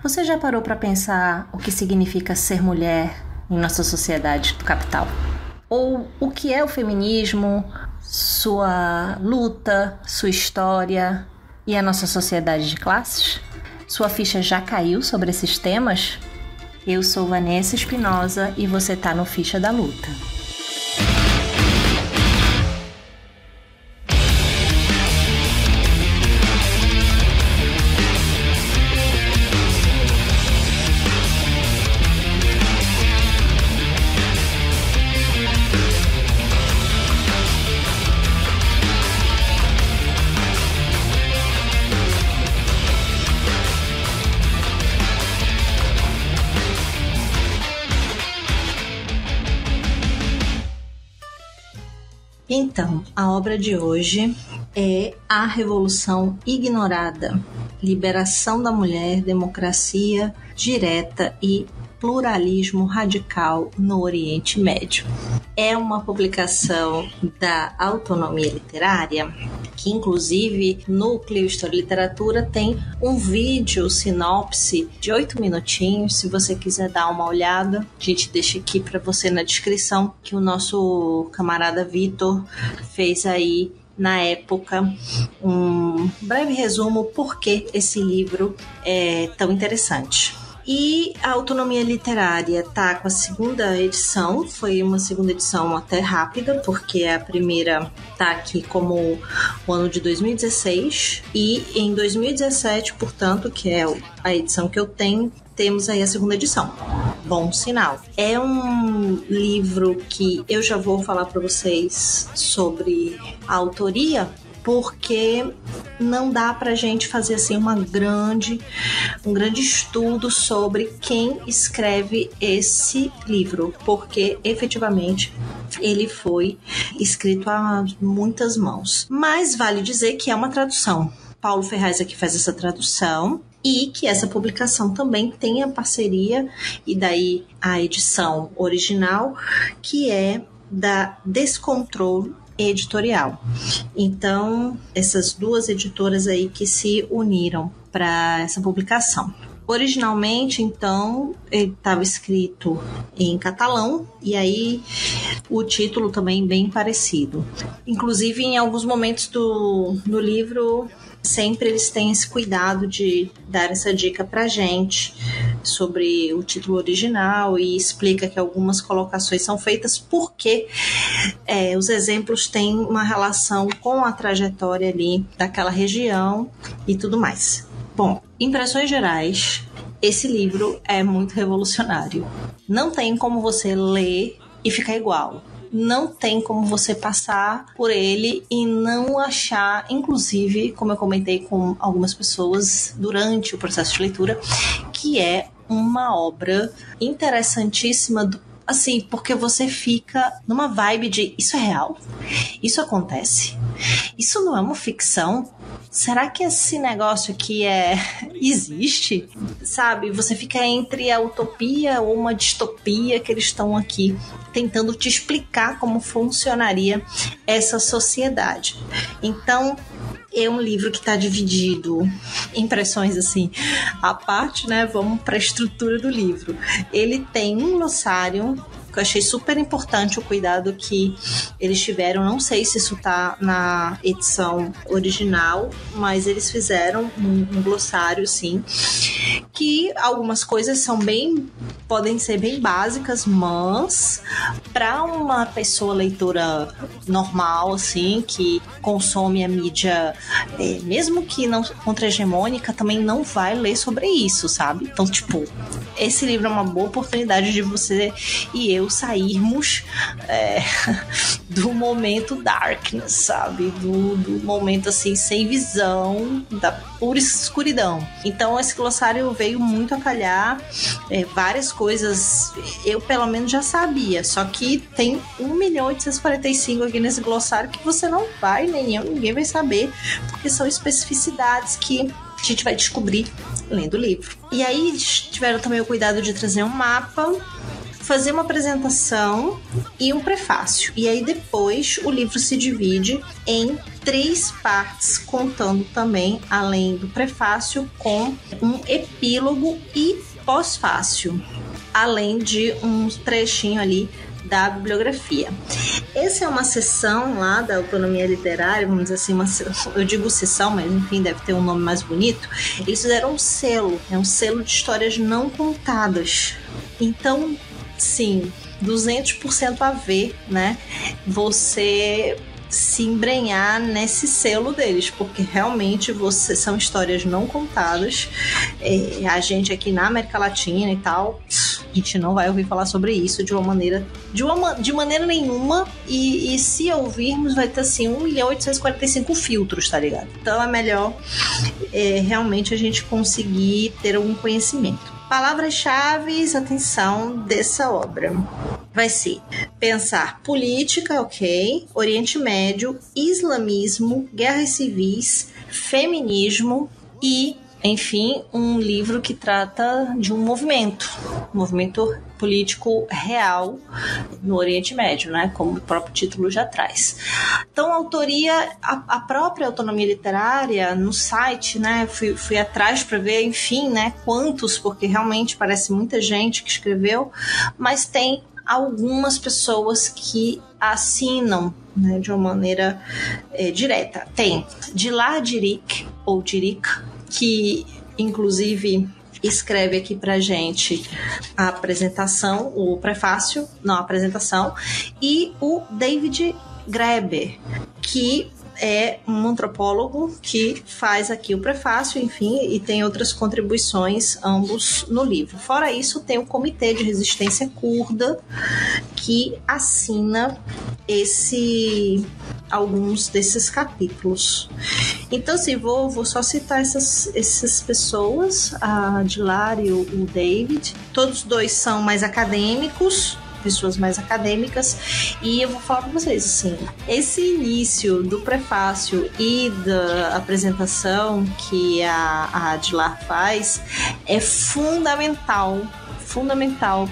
Você já parou para pensar o que significa ser mulher em nossa sociedade do capital? Ou o que é o feminismo, sua luta, sua história e a nossa sociedade de classes? Sua ficha já caiu sobre esses temas? Eu sou Vanessa Espinosa e você tá no Ficha da Luta. Então, a obra de hoje é A Revolução Ignorada, Liberação da Mulher, Democracia Direta e Pluralismo Radical no Oriente Médio. É uma publicação da Autonomia Literária, que inclusive Núcleo História e Literatura tem um vídeo sinopse de 8 minutinhos, se você quiser dar uma olhada. A gente deixa aqui para você na descrição, que o nosso camarada Vitor fez aí na época um breve resumo por que esse livro é tão interessante. E a Autonomia Literária está com a segunda edição, foi uma segunda edição até rápida, porque a primeira está aqui como o ano de 2016, e em 2017, portanto, que é a edição que eu tenho, temos aí a segunda edição. Bom sinal. É um livro que eu já vou falar para vocês sobre a autoria, porque não dá pra gente fazer assim um grande estudo sobre quem escreve esse livro, porque efetivamente ele foi escrito a muitas mãos. Mas vale dizer que é uma tradução. Paulo Ferraz aqui faz essa tradução, e que essa publicação também tem a parceria, e daí a edição original, que é da Descontrole Editorial. Então, essas duas editoras aí que se uniram para essa publicação. Originalmente, então, ele estava escrito em catalão, e aí o título também bem parecido. Inclusive, em alguns momentos do livro, sempre eles têm esse cuidado de dar essa dica pra gente sobre o título original, e explica que algumas colocações são feitas porque os exemplos têm uma relação com a trajetória ali daquela região e tudo mais. Bom, impressões gerais, esse livro é muito revolucionário. Não tem como você ler e ficar igual. Não tem como você passar por ele e não achar, inclusive, como eu comentei com algumas pessoas durante o processo de leitura, que é uma obra interessantíssima, assim, porque você fica numa vibe de isso é real? Isso acontece? Isso não é uma ficção? Será que esse negócio aqui existe? Sabe, você fica entre a utopia ou uma distopia, que eles estão aqui tentando te explicar como funcionaria essa sociedade. Então, é um livro que está dividido em impressões assim, à parte, né? Vamos para a estrutura do livro. Ele tem um glossário, que eu achei super importante o cuidado que eles tiveram. Não sei se isso tá na edição original, mas eles fizeram um glossário, sim, que algumas coisas podem ser bem básicas, mas para uma pessoa leitora normal, assim, que consome a mídia, mesmo que não contra-hegemônica, também não vai ler sobre isso, sabe? Então, tipo, esse livro é uma boa oportunidade de você e eu sairmos do momento darkness, sabe? Do momento, assim, sem visão, da pura escuridão. Então, esse glossário veio muito a calhar. Várias coisas eu, pelo menos, já sabia, só que tem 1.845 aqui nesse glossário que você não vai, nem eu, ninguém vai saber, porque são especificidades que a gente vai descobrir lendo o livro. E aí tiveram também o cuidado de trazer um mapa fazer uma apresentação e um prefácio. E aí depois o livro se divide em 3 partes, contando também, além do prefácio, com um epílogo e pós-fácio, além de um trechinho ali da bibliografia. Essa é uma seção lá da autonomia literária, vamos dizer assim, eu digo seção, mas enfim, deve ter um nome mais bonito. Eles fizeram um selo, um selo de histórias não contadas. Então, sim, 200% a ver, né? Você se embrenhar nesse selo deles, porque realmente são histórias não contadas. A gente aqui na América Latina e tal, a gente não vai ouvir falar sobre isso de maneira nenhuma, e se ouvirmos vai ter assim 1.845 filtros, tá ligado? Então é melhor realmente a gente conseguir ter algum conhecimento. Palavras-chave, atenção, dessa obra vai ser pensar política, ok, Oriente Médio, islamismo, guerras civis, feminismo e, enfim, um livro que trata de um movimento político real no Oriente Médio, né, como o próprio título já traz. Então, a autoria, a própria autonomia literária, no site, né, fui atrás para ver, enfim, né, quantos, porque realmente parece muita gente que escreveu, mas tem algumas pessoas que assinam, né, de uma maneira direta. Tem Dilar Diric, ou Diric, que inclusive escreve aqui pra gente a apresentação, o prefácio, não, a apresentação, e o David Graeber, que é um antropólogo que faz aqui o prefácio, enfim, e tem outras contribuições, ambos no livro. Fora isso, tem o Comitê de Resistência Curda, que assina alguns desses capítulos. Então, assim, vou só citar essas pessoas, a Dilar e o David. Todos dois são mais acadêmicos, pessoas mais acadêmicas, e eu vou falar para vocês, assim, esse início do prefácio e da apresentação que a Dilar faz é fundamental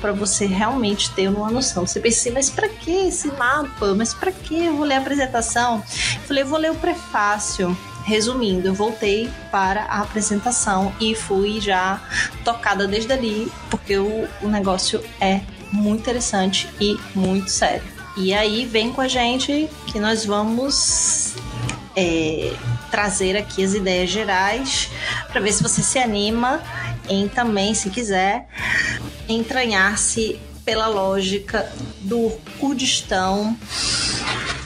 para você realmente ter uma noção. Você pensa assim, mas para que esse mapa? Mas para que eu vou ler a apresentação? Eu falei, eu vou ler o prefácio. Resumindo, eu voltei para a apresentação e fui já tocada desde ali, porque o negócio é muito interessante e muito sério. E aí, vem com a gente que nós vamos trazer aqui as ideias gerais para ver se você se anima em também, se quiser, entranhar-se pela lógica do Kurdistão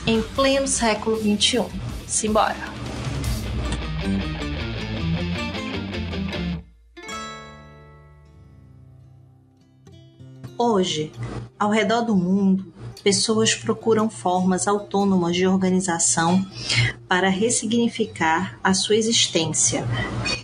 em pleno século XXI. Simbora! Hoje, ao redor do mundo, pessoas procuram formas autônomas de organização para ressignificar a sua existência,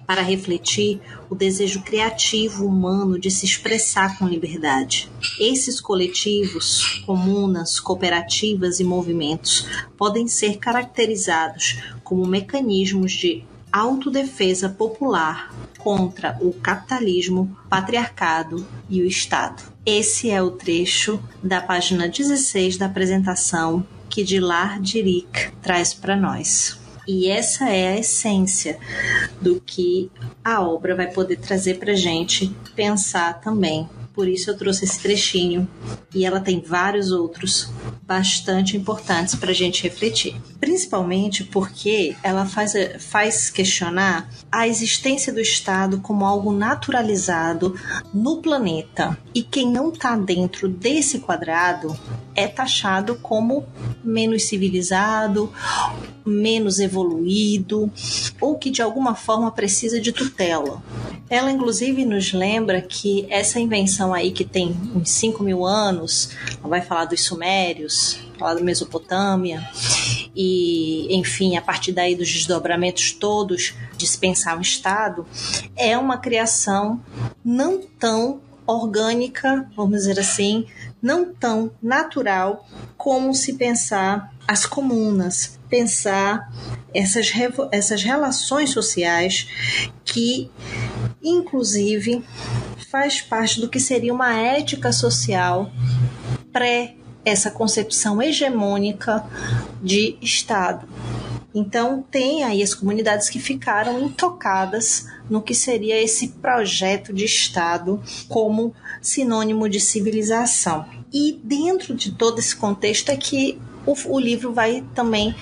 para refletir o desejo criativo humano de se expressar com liberdade. Esses coletivos, comunas, cooperativas e movimentos podem ser caracterizados como mecanismos de autodefesa popular contra o capitalismo, patriarcado e o Estado. Esse é o trecho da página 16 da apresentação que Dilar Diric traz para nós. E essa é a essência do que a obra vai poder trazer para a gente pensar também. Por isso eu trouxe esse trechinho, e ela tem vários outros bastante importantes para a gente refletir. Principalmente porque ela faz questionar a existência do Estado como algo naturalizado no planeta. E quem não está dentro desse quadrado é taxado como menos civilizado, menos evoluído, ou que de alguma forma precisa de tutela. Ela inclusive nos lembra que essa invenção aí que tem uns 5.000 anos, ela vai falar dos sumérios, falar da Mesopotâmia, e enfim, a partir daí dos desdobramentos todos, dispensar o Estado, é uma criação não tão orgânica, vamos dizer assim, não tão natural como se pensar as comunas, pensar essas relações sociais que, inclusive, faz parte do que seria uma ética social pré essa concepção hegemônica de Estado. Então, tem aí as comunidades que ficaram intocadas no que seria esse projeto de Estado como sinônimo de civilização. E dentro de todo esse contexto é que o livro vai também,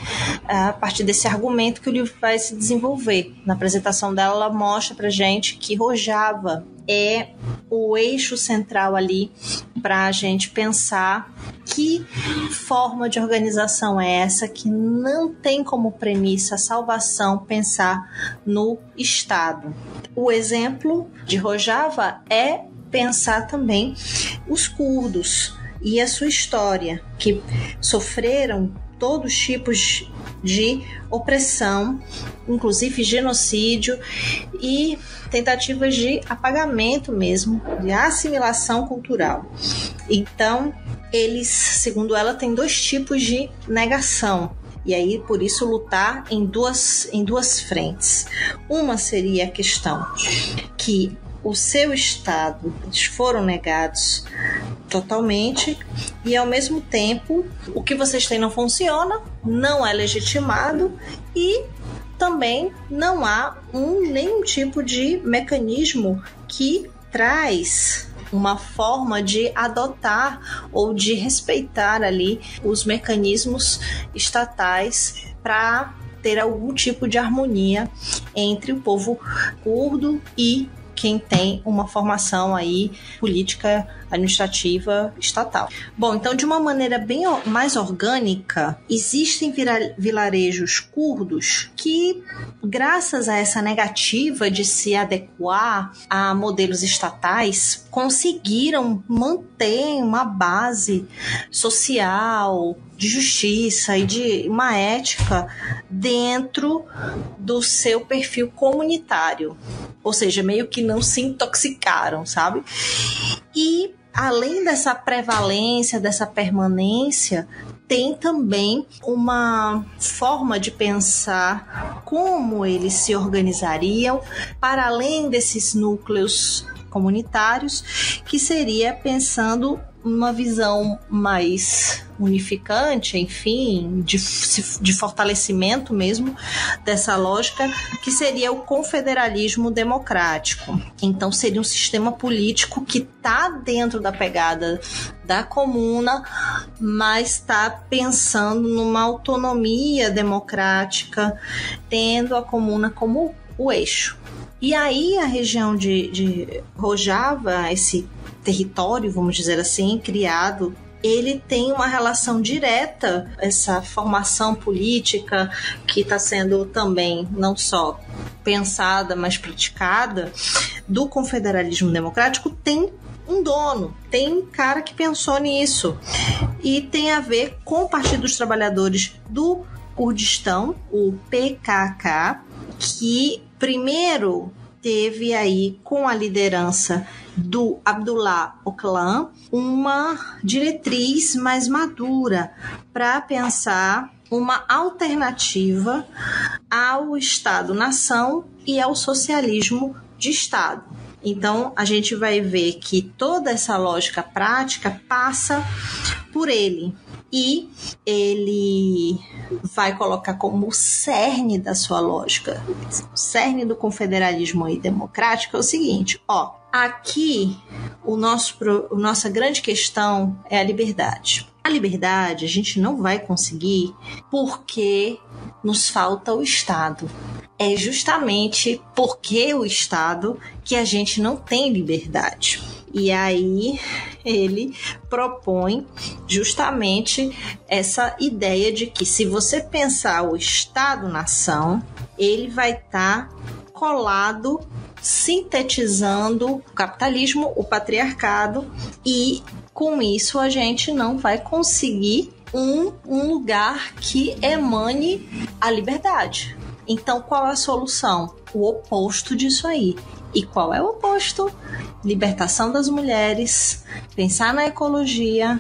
a partir desse argumento que o livro vai se desenvolver. Na apresentação dela, ela mostra pra gente que Rojava é o eixo central ali para a gente pensar que forma de organização é essa que não tem como premissa a salvação pensar no Estado. O exemplo de Rojava é pensar também os curdos e a sua história, que sofreram todos os tipos de opressão, inclusive genocídio e tentativas de apagamento mesmo, de assimilação cultural. Então, eles, segundo ela, têm dois tipos de negação. E aí, por isso, lutar em duas frentes. Uma seria a questão que o seu Estado, eles foram negados totalmente e, ao mesmo tempo, o que vocês têm não funciona, não é legitimado e também não há nenhum tipo de mecanismo que traz uma forma de adotar ou de respeitar ali os mecanismos estatais para ter algum tipo de harmonia entre o povo curdo e quem tem uma formação aí política, administrativa, estatal. Bom, então, de uma maneira bem mais orgânica, existem vilarejos curdos que, graças a essa negativa de se adequar a modelos estatais, conseguiram manter uma base social, de justiça e de uma ética dentro do seu perfil comunitário. Ou seja, meio que não se intoxicaram, sabe? E, além dessa prevalência, dessa permanência, tem também uma forma de pensar como eles se organizariam para além desses núcleos comunitários, que seria pensando uma visão mais unificante, enfim, de fortalecimento mesmo dessa lógica, que seria o confederalismo democrático. Então, seria um sistema político que está dentro da pegada da comuna, mas está pensando numa autonomia democrática, tendo a comuna como o eixo. E aí, a região de Rojava, esse território, vamos dizer assim, criado, ele tem uma relação direta, essa formação política que está sendo também não só pensada, mas praticada, do confederalismo democrático, tem um dono, tem um cara que pensou nisso. E tem a ver com o Partido dos Trabalhadores do Kurdistão, o PKK, que primeiro teve aí, com a liderança do Abdullah Öcalan, uma diretriz mais madura para pensar uma alternativa ao Estado-nação e ao socialismo de Estado. Então, a gente vai ver que toda essa lógica prática passa por ele. E ele vai colocar como cerne da sua lógica, o cerne do confederalismo e democrático é o seguinte, aqui nossa grande questão é a liberdade. A liberdade a gente não vai conseguir porque nos falta o Estado. É justamente porque o Estado que a gente não tem liberdade. E aí ele propõe justamente essa ideia de que, se você pensar o Estado-nação, ele vai estar colado, sintetizando o capitalismo, o patriarcado, e com isso a gente não vai conseguir um lugar que emane a liberdade. Então, qual é a solução? o oposto disso aí. E qual é o oposto? Libertação das mulheres, pensar na ecologia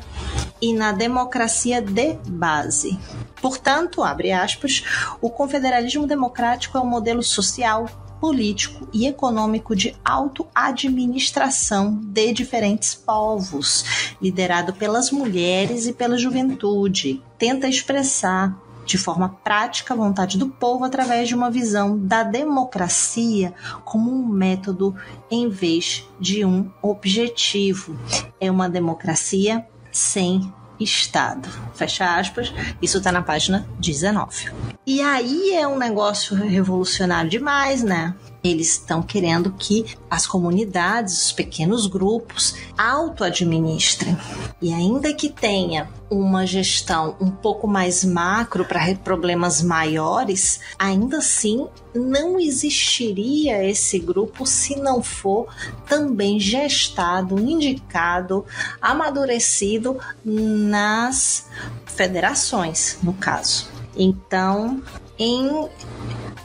e na democracia de base. Portanto, abre aspas, o confederalismo democrático é um modelo social, político e econômico de autoadministração de diferentes povos, liderado pelas mulheres e pela juventude. Tenta expressar de forma prática a vontade do povo através de uma visão da democracia como um método em vez de um objetivo. É uma democracia sem Estado. Fecha aspas. Isso está na página 19. E aí é um negócio revolucionário demais, né? Eles estão querendo que as comunidades, os pequenos grupos, auto-administrem. E ainda que tenha uma gestão um pouco mais macro para problemas maiores, ainda assim não existiria esse grupo se não for também gestado, indicado, amadurecido nas federações, no caso. Então, em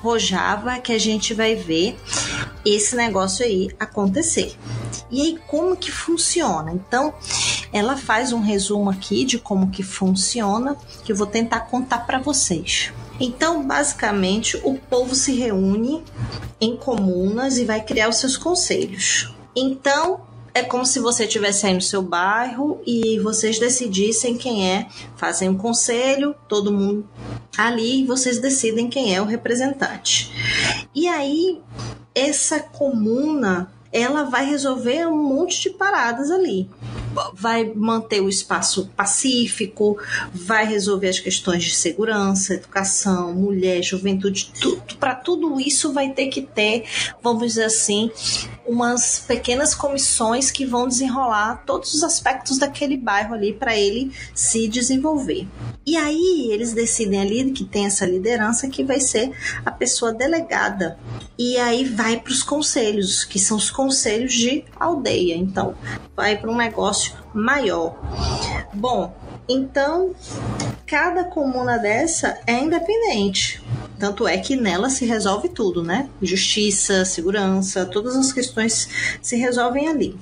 Rojava que a gente vai ver esse negócio aí acontecer. E aí, como que funciona? Então, ela faz um resumo aqui de como que funciona, que eu vou tentar contar para vocês. Então, basicamente, o povo se reúne em comunas e vai criar os seus conselhos. Então, é como se você estivesse aí no seu bairro e vocês decidissem quem é, fazem um conselho, todo mundo ali, e vocês decidem quem é o representante. E aí, essa comuna, ela vai resolver um monte de paradas ali. Vai manter o espaço pacífico, vai resolver as questões de segurança, educação, mulher, juventude, tudo. Para tudo isso vai ter que ter, vamos dizer assim, umas pequenas comissões que vão desenrolar todos os aspectos daquele bairro ali para ele se desenvolver. E aí eles decidem ali que tem essa liderança que vai ser a pessoa delegada. E aí vai para os conselhos, que são os conselhos de aldeia. Então, vai para um negócio maior. Bom, então, cada comuna dessa é independente. Tanto é que nela se resolve tudo, né? Justiça, segurança, todas as questões se resolvem ali.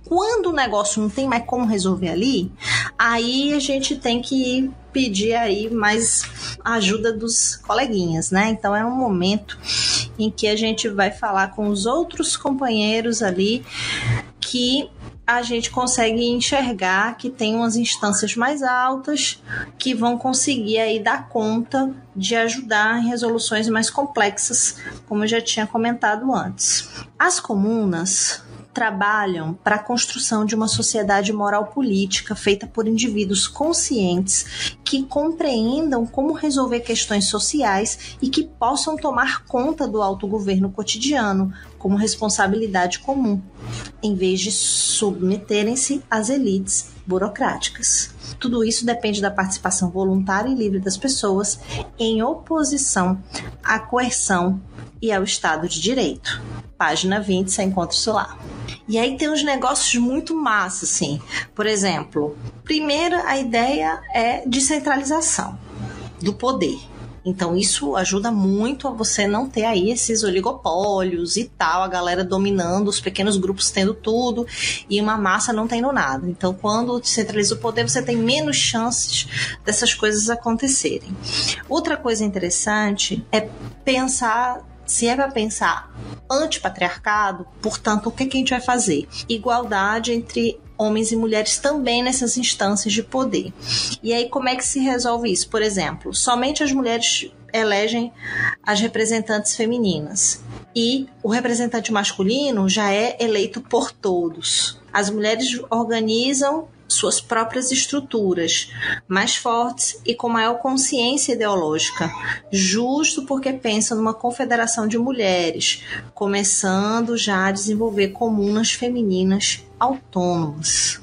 Quando o negócio não tem mais como resolver ali, aí a gente tem que pedir aí mais ajuda dos coleguinhas, né? Então é um momento em que a gente vai falar com os outros companheiros ali que a gente consegue enxergar que tem umas instâncias mais altas que vão conseguir aí dar conta de ajudar em resoluções mais complexas, como eu já tinha comentado antes. As comunas trabalham para a construção de uma sociedade moral política feita por indivíduos conscientes que compreendam como resolver questões sociais e que possam tomar conta do autogoverno cotidiano como responsabilidade comum, em vez de submeterem-se às elites burocráticas. Tudo isso depende da participação voluntária e livre das pessoas em oposição à coerção e ao Estado de Direito. Página 20, você encontra isso lá. E aí tem uns negócios muito massa, assim. Por exemplo, primeiro a ideia é descentralização do poder. Então isso ajuda muito a você não ter aí esses oligopólios e tal, a galera dominando, os pequenos grupos tendo tudo e uma massa não tendo nada. Então quando descentraliza o poder, você tem menos chances dessas coisas acontecerem. Outra coisa interessante é pensar, se é para pensar antipatriarcado, portanto, o que a gente vai fazer? Igualdade entre homens e mulheres também nessas instâncias de poder. E aí, como é que se resolve isso? Por exemplo, somente as mulheres elegem as representantes femininas e o representante masculino já é eleito por todos. As mulheres organizam suas próprias estruturas mais fortes e com maior consciência ideológica, justo porque pensam numa confederação de mulheres, começando já a desenvolver comunas femininas autônomas.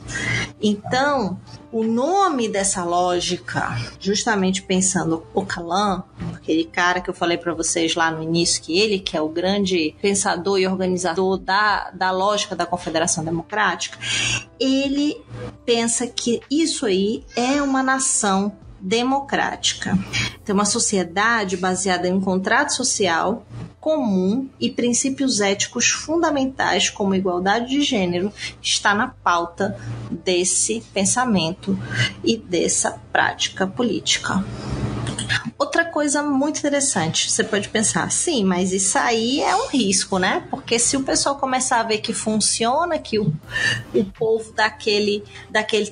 Então, o nome dessa lógica, justamente pensando o Calan, aquele cara que eu falei para vocês lá no início, que ele que é o grande pensador e organizador da lógica da Confederação Democrática, ele pensa que isso aí é uma nação democrática. Tem uma sociedade baseada em um contrato social comum e princípios éticos fundamentais como igualdade de gênero está na pauta desse pensamento e dessa prática política. Outra coisa muito interessante, você pode pensar, sim, mas isso aí é um risco, né? Porque se o pessoal começar a ver que funciona, que o povo daquele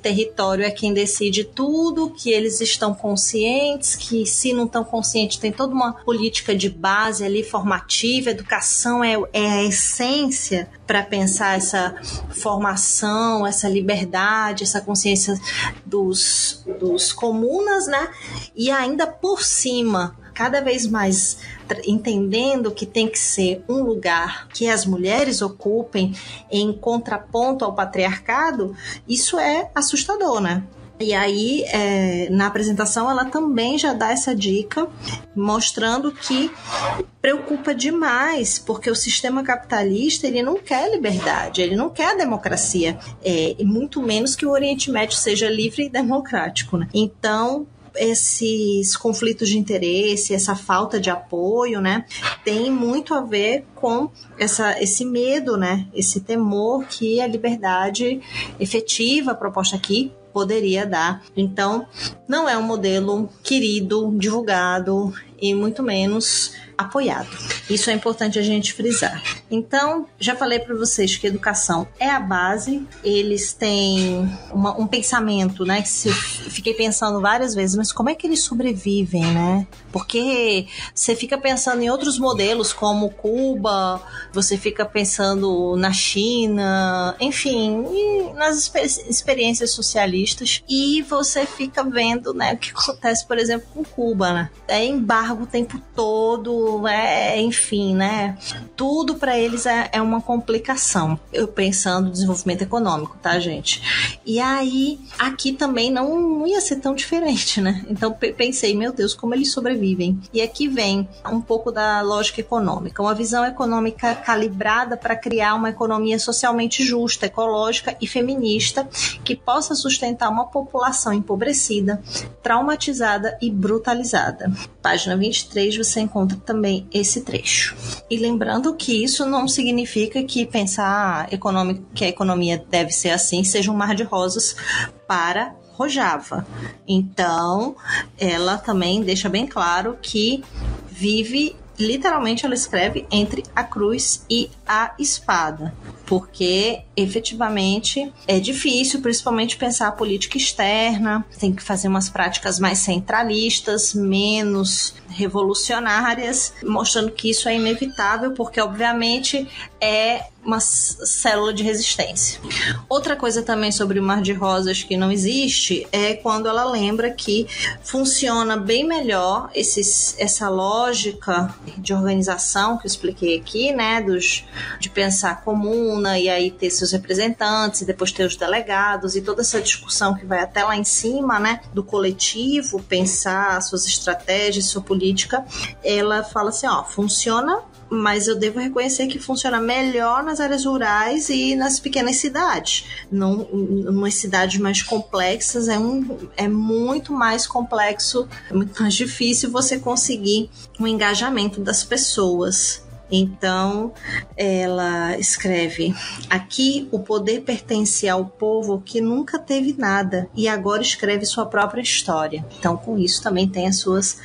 território é quem decide tudo, que eles estão conscientes, que se não estão conscientes tem toda uma política de base ali, formativa, educação é a essência para pensar essa formação, essa liberdade, essa consciência dos comunas, né? E ainda por cima, cada vez mais entendendo que tem que ser um lugar que as mulheres ocupem em contraponto ao patriarcado, isso é assustador, né? E aí, na apresentação, ela também já dá essa dica, mostrando que preocupa demais, porque o sistema capitalista, ele não quer liberdade, ele não quer a democracia, e muito menos que o Oriente Médio seja livre e democrático, né? Então, esses conflitos de interesse, essa falta de apoio, né, tem muito a ver com esse medo, né, esse temor que a liberdade efetiva proposta aqui poderia dar. Então, não é um modelo querido, divulgado e muito menos apoiado. Isso é importante a gente frisar. Então, já falei para vocês que educação é a base. Eles têm um pensamento, né? Que fiquei pensando várias vezes, mas como é que eles sobrevivem, né? Porque você fica pensando em outros modelos, como Cuba, você fica pensando na China, enfim, nas experiências socialistas, e você fica vendo, né, o que acontece, por exemplo, com Cuba, né? É embargo o tempo todo, enfim, né? Tudo para eles é uma complicação. Eu pensando no desenvolvimento econômico, tá, gente? E aí, aqui também não ia ser tão diferente, né? Então pensei, meu Deus, como eles sobrevivem. E aqui vem um pouco da lógica econômica, uma visão econômica calibrada para criar uma economia socialmente justa, ecológica e feminista que possa sustentar uma população empobrecida, traumatizada e brutalizada. Página 23 você encontra também esse trecho. E lembrando que isso não significa que pensar que a economia deve ser assim seja um mar de rosas para Rojava. Então, ela também deixa bem claro que vive, literalmente ela escreve, entre a cruz e a espada, porque efetivamente é difícil, principalmente pensar a política externa, tem que fazer umas práticas mais centralistas, menos revolucionárias, mostrando que isso é inevitável, porque obviamente é uma célula de resistência. Outra coisa também sobre o Mar de Rosas que não existe é quando ela lembra que funciona bem melhor essa lógica de organização que eu expliquei aqui, né, de pensar comuna e aí ter seus representantes e depois ter os delegados e toda essa discussão que vai até lá em cima, né, do coletivo, pensar suas estratégias, sua política. Ela fala assim, funciona, mas eu devo reconhecer que funciona melhor nas áreas rurais e nas pequenas cidades. Nas cidades mais complexas é muito mais complexo, é muito mais difícil você conseguir um engajamento das pessoas. Então, ela escreve: aqui o poder pertence ao povo que nunca teve nada e agora escreve sua própria história. Então, com isso também tem as suas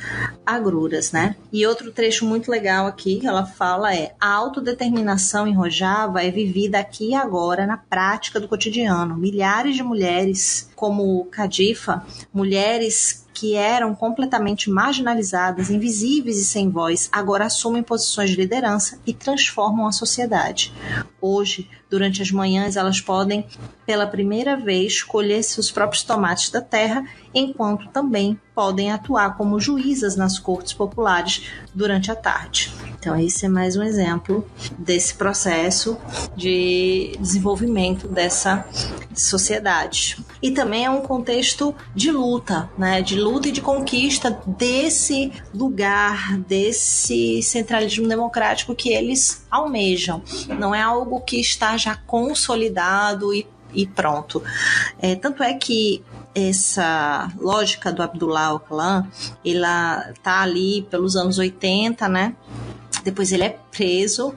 agruras, né? E outro trecho muito legal aqui que ela fala a autodeterminação em Rojava é vivida aqui e agora na prática do cotidiano. Milhares de mulheres, como Cadifa, mulheres que eram completamente marginalizadas, invisíveis e sem voz, agora assumem posições de liderança e transformam a sociedade. Hoje, durante as manhãs, elas podem, pela primeira vez, colher seus próprios tomates da terra, enquanto também podem atuar como juízas nas cortes populares durante a tarde. Então, esse é mais um exemplo desse processo de desenvolvimento dessa sociedade. E também é um contexto de luta, né? De luta e de conquista desse lugar, desse centralismo democrático que eles almejam. Não é algo que está já consolidado e pronto. Tanto é que essa lógica do Abdullah Öcalan, ela tá ali pelos anos 80, né? Depois ele é preso,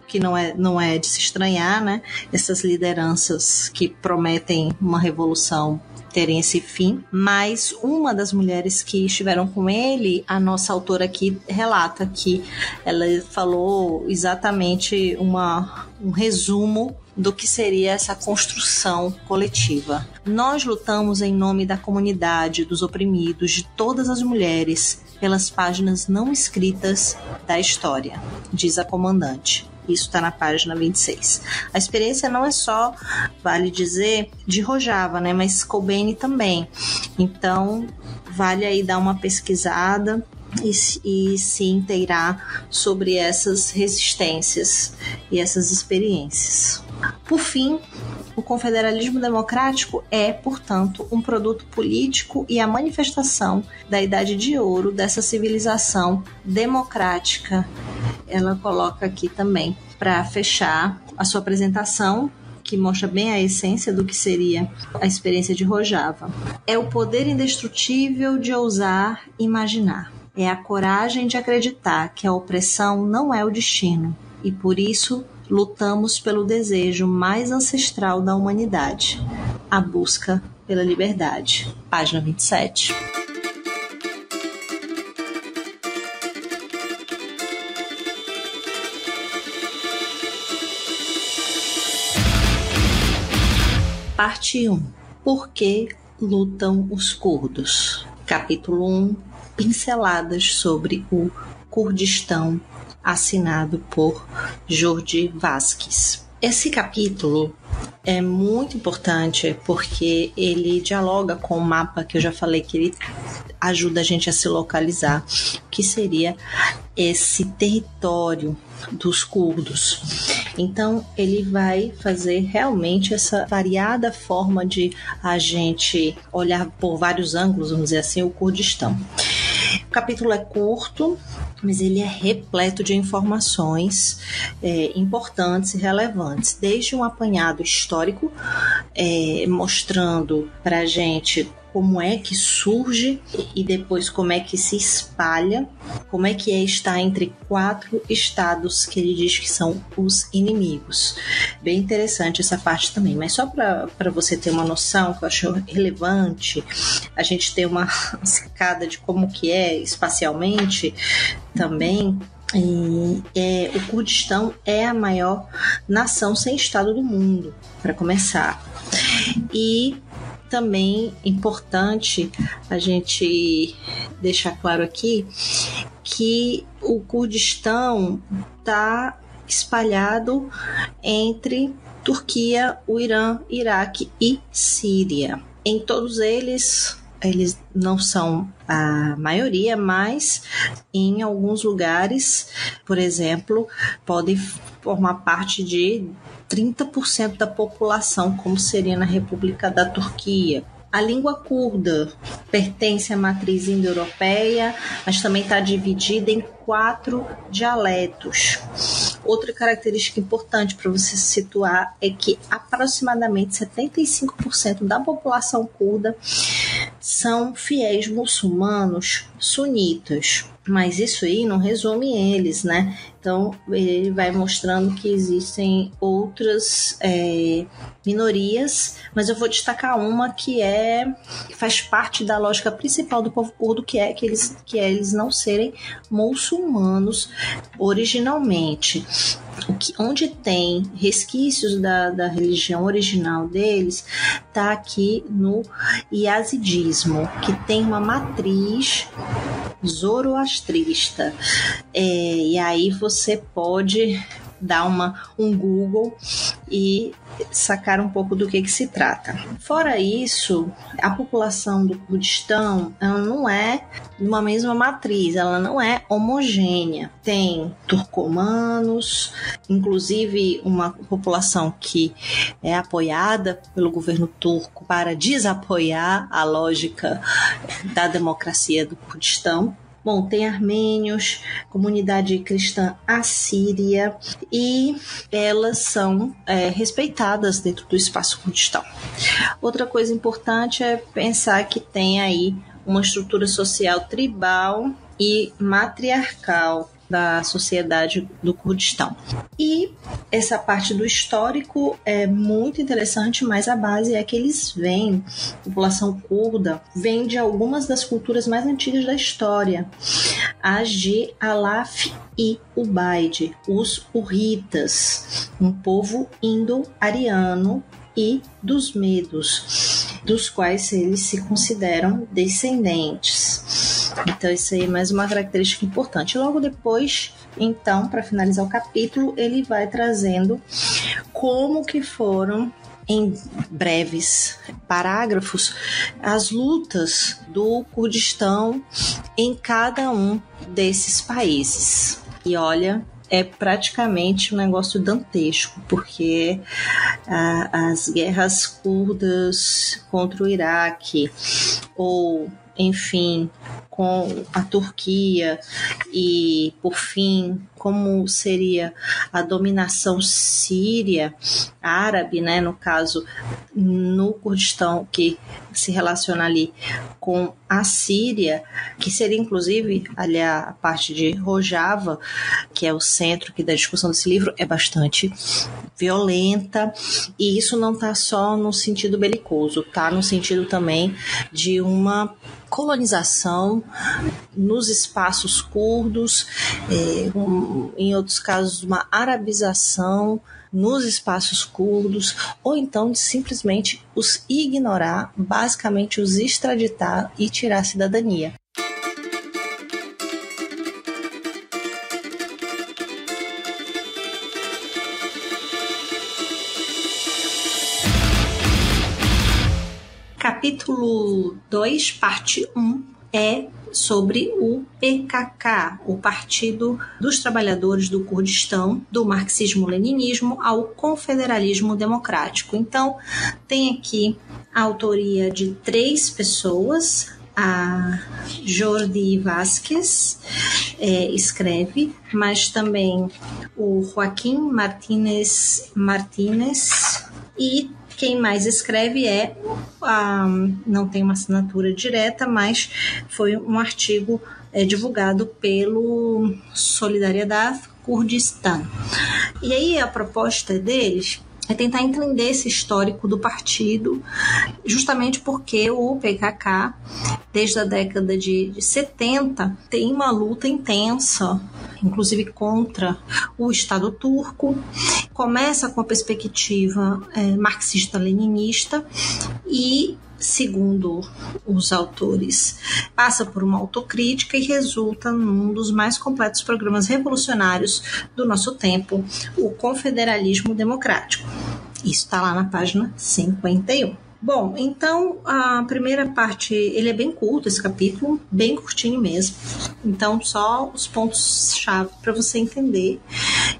que não é de se estranhar, né? Essas lideranças que prometem uma revolução terem esse fim, mas uma das mulheres que estiveram com ele, a nossa autora aqui relata que ela falou exatamente um resumo do que seria essa construção coletiva. Nós lutamos em nome da comunidade, dos oprimidos, de todas as mulheres, pelas páginas não escritas da história, diz a comandante. Isso está na página 26. A experiência não é só, vale dizer, de Rojava, né? Mas Kobane também. Então, vale aí dar uma pesquisada e se inteirar sobre essas resistências e essas experiências. Por fim, o confederalismo democrático é, portanto, um produto político e a manifestação da idade de ouro dessa civilização democrática. Ela coloca aqui também, para fechar a sua apresentação, que mostra bem a essência do que seria a experiência de Rojava. É o poder indestrutível de ousar imaginar. É a coragem de acreditar que a opressão não é o destino e, por isso, lutamos pelo desejo mais ancestral da humanidade, a busca pela liberdade. Página 27. Parte 1. Por que lutam os curdos? Capítulo 1. Pinceladas sobre o Kurdistão, assinado por Jordi Vazquez. Esse capítulo é muito importante porque ele dialoga com o mapa que eu já falei que ele ajuda a gente a se localizar, que seria esse território dos curdos. Então, ele vai fazer realmente essa variada forma de a gente olhar por vários ângulos, vamos dizer assim, o Kurdistão. O capítulo é curto, mas ele é repleto de informações importantes e relevantes, desde um apanhado histórico, mostrando para a gente como é que surge e depois como é que se espalha, como é que estar entre 4 estados que ele diz que são os inimigos. Bem interessante essa parte também, mas só para você ter uma noção, que eu acho relevante, a gente ter uma sacada de como que é espacialmente também. O Kurdistão é a maior nação sem estado do mundo, para começar. E também importante a gente deixar claro aqui que o Kurdistão está espalhado entre Turquia, o Irã, Iraque e Síria. Em todos eles não são a maioria, mas em alguns lugares, por exemplo, podem formar parte de 30% da população, como seria na República da Turquia. A língua curda pertence à matriz indo-europeia, mas também está dividida em 4 dialetos. Outra característica importante para você se situar é que aproximadamente 75% da população curda são fiéis muçulmanos sunitas. Mas isso aí não resume eles, né? Então, ele vai mostrando que existem outras minorias, mas eu vou destacar uma que faz parte da lógica principal do povo curdo, que é eles não serem muçulmanos originalmente. Onde tem resquícios da religião original deles, está aqui no yazidismo, que tem uma matriz zoroastrista. E aí você pode dar um Google e sacar um pouco do que se trata. Fora isso, a população do Kurdistão ela não é de uma mesma matriz, ela não é homogênea. Tem turcomanos, inclusive uma população que é apoiada pelo governo turco para desapoiar a lógica da democracia do Kurdistão. Bom, tem armênios, comunidade cristã assíria, e elas são respeitadas dentro do espaço Kurdistão. Outra coisa importante é pensar que tem aí uma estrutura social tribal e matriarcal. da sociedade do Kurdistão. E essa parte do histórico é muito interessante, mas a base é que eles vêm, a população curda, vem de algumas das culturas mais antigas da história, as de Alaf e Ubaid, os Hurritas, um povo indo-ariano e dos medos, dos quais eles se consideram descendentes. Então isso aí é mais uma característica importante. Logo depois, então, para finalizar o capítulo, ele vai trazendo como que foram, em breves parágrafos, as lutas do Kurdistão em cada um desses países. E olha, é praticamente um negócio dantesco, porque as guerras curdas contra o Iraque, ou, enfim, com a Turquia, e, por fim, como seria a dominação síria, árabe, né, no caso, no Kurdistão, que se relaciona ali com a Síria, que seria, inclusive, ali a parte de Rojava, que é o centro aqui da discussão desse livro, é bastante violenta, e isso não está só no sentido belicoso, está no sentido também de uma colonização nos espaços curdos, em outros casos uma arabização nos espaços curdos, ou então de simplesmente os ignorar, basicamente os extraditar e tirar a cidadania. Capítulo 2, parte 1, é sobre o PKK, o Partido dos Trabalhadores do Kurdistão, do marxismo-leninismo ao confederalismo democrático. Então, tem aqui a autoria de 3 pessoas. A Jordi Vázquez escreve, mas também o Joaquim Martínez e quem mais escreve não tem uma assinatura direta, mas foi um artigo divulgado pelo Solidariedade Kurdistan. E aí a proposta deles é tentar entender esse histórico do partido, justamente porque o PKK, desde a década de 70, tem uma luta intensa, inclusive contra o Estado turco. Começa com a perspectiva marxista-leninista e, segundo os autores, passa por uma autocrítica e resulta num dos mais completos programas revolucionários do nosso tempo, o confederalismo democrático. Isso está lá na página 51. Bom, então a primeira parte, ele é bem curto, esse capítulo, bem curtinho mesmo. Então só os pontos-chave para você entender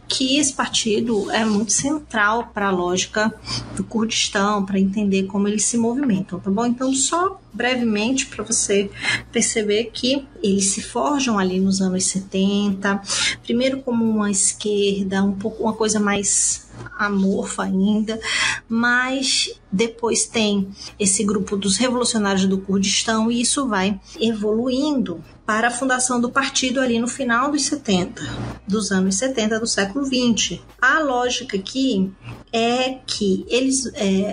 que esse partido é muito central para a lógica do Kurdistão, para entender como eles se movimentam, tá bom? Então só brevemente para você perceber que eles se forjam ali nos anos 70, primeiro como uma esquerda, uma coisa mais amorfa ainda, mas depois tem esse grupo dos revolucionários do Kurdistão e isso vai evoluindo para a fundação do partido ali no final dos anos 70 do século 20. A lógica aqui é que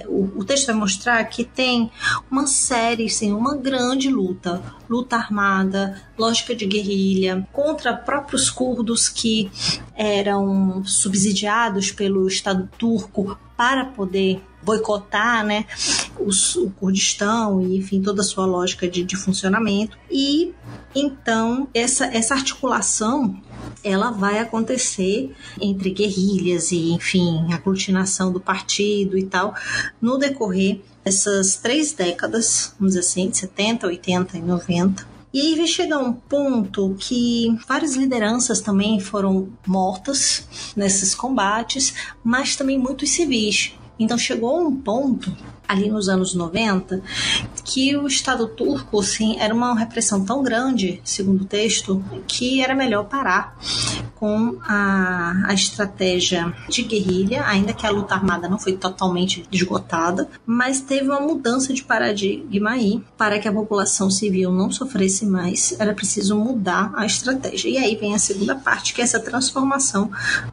o texto vai mostrar que tem uma série, sim, uma grande luta armada, lógica de guerrilha, contra próprios curdos que eram subsidiados pelo Estado turco para poder boicotar, né, o Kurdistão e, enfim, toda a sua lógica de funcionamento. E, então, essa articulação, ela vai acontecer entre guerrilhas e, enfim, aglutinação do partido e tal, no decorrer dessas 3 décadas, vamos dizer assim, de 70, 80 e 90. E aí vai chegar um ponto que várias lideranças também foram mortas nesses combates, mas também muitos civis. Então chegou um ponto, ali nos anos 90, que o Estado turco, assim, era uma repressão tão grande, segundo o texto, que era melhor parar com a estratégia de guerrilha, ainda que a luta armada não foi totalmente esgotada, mas teve uma mudança de paradigma aí. Para que a população civil não sofresse mais, era preciso mudar a estratégia. E aí vem a segunda parte, que é essa transformação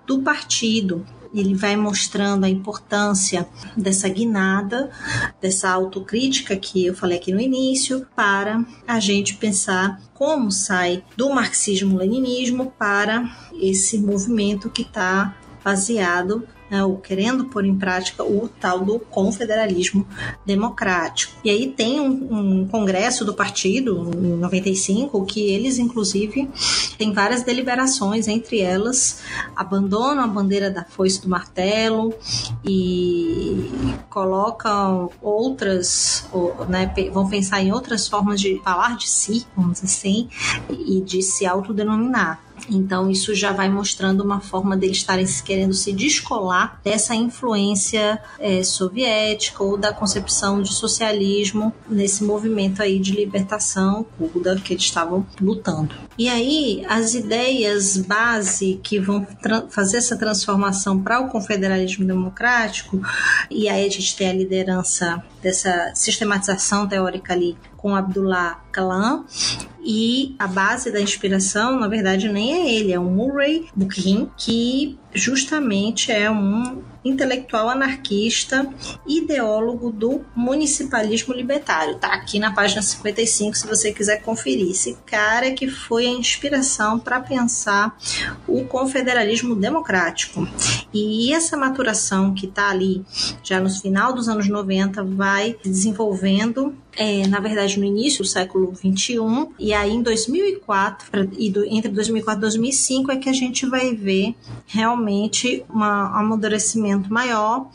do partido. Ele vai mostrando a importância dessa guinada, dessa autocrítica que eu falei aqui no início, para a gente pensar como sai do marxismo-leninismo para esse movimento que está baseado, ou querendo pôr em prática, o tal do confederalismo democrático. E aí tem um congresso do partido, em 95, que eles, inclusive, têm várias deliberações, entre elas, abandonam a bandeira da foice do martelo e colocam outras, né, vão pensar em outras formas de falar de si, vamos dizer assim, e de se autodenominar. Então isso já vai mostrando uma forma deles estarem querendo se descolar dessa influência soviética ou da concepção de socialismo nesse movimento aí de libertação curda que eles estavam lutando. E aí as ideias base que vão fazer essa transformação para o confederalismo democrático, e aí a gente tem a liderança dessa sistematização teórica ali com Abdullah Kalam, e a base da inspiração, na verdade, nem é ele, é o Murray Bookchin, que justamente é um intelectual anarquista, ideólogo do municipalismo libertário. Tá aqui na página 55, se você quiser conferir. Esse cara que foi a inspiração para pensar o confederalismo democrático. E essa maturação que está ali, já no final dos anos 90, vai desenvolvendo, na verdade, no início do século XXI, e aí em 2004, entre 2004 e 2005, é que a gente vai ver realmente um amadurecimento maior,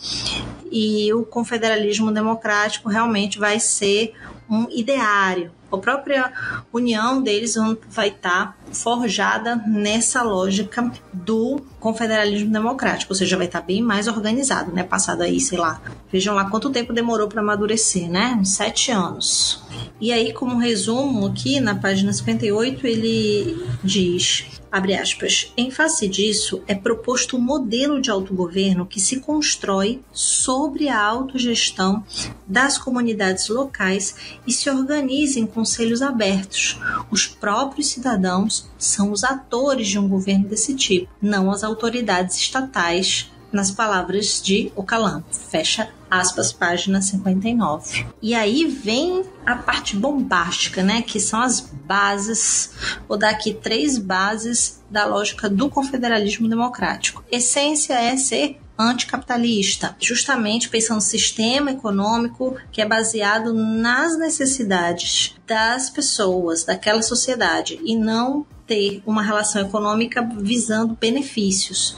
e o confederalismo democrático realmente vai ser um ideário. A própria união deles vai estar forjada nessa lógica do confederalismo democrático, ou seja, vai estar bem mais organizado, né? Passado aí, sei lá, vejam lá quanto tempo demorou para amadurecer, né? Uns 7 anos. E aí, como resumo aqui, na página 58, ele diz, abre aspas, em face disso, é proposto um modelo de autogoverno que se constrói sobre a autogestão das comunidades locais e se organiza em conselhos abertos. Os próprios cidadãos são os atores de um governo desse tipo, não as autoridades estatais, nas palavras de Öcalan. Fecha aspas, página 59. E aí vem a parte bombástica, né? Que são as bases, vou dar aqui 3 bases da lógica do confederalismo democrático. Essência é ser anticapitalista, justamente pensando no sistema econômico que é baseado nas necessidades das pessoas, daquela sociedade, e não ter uma relação econômica visando benefícios,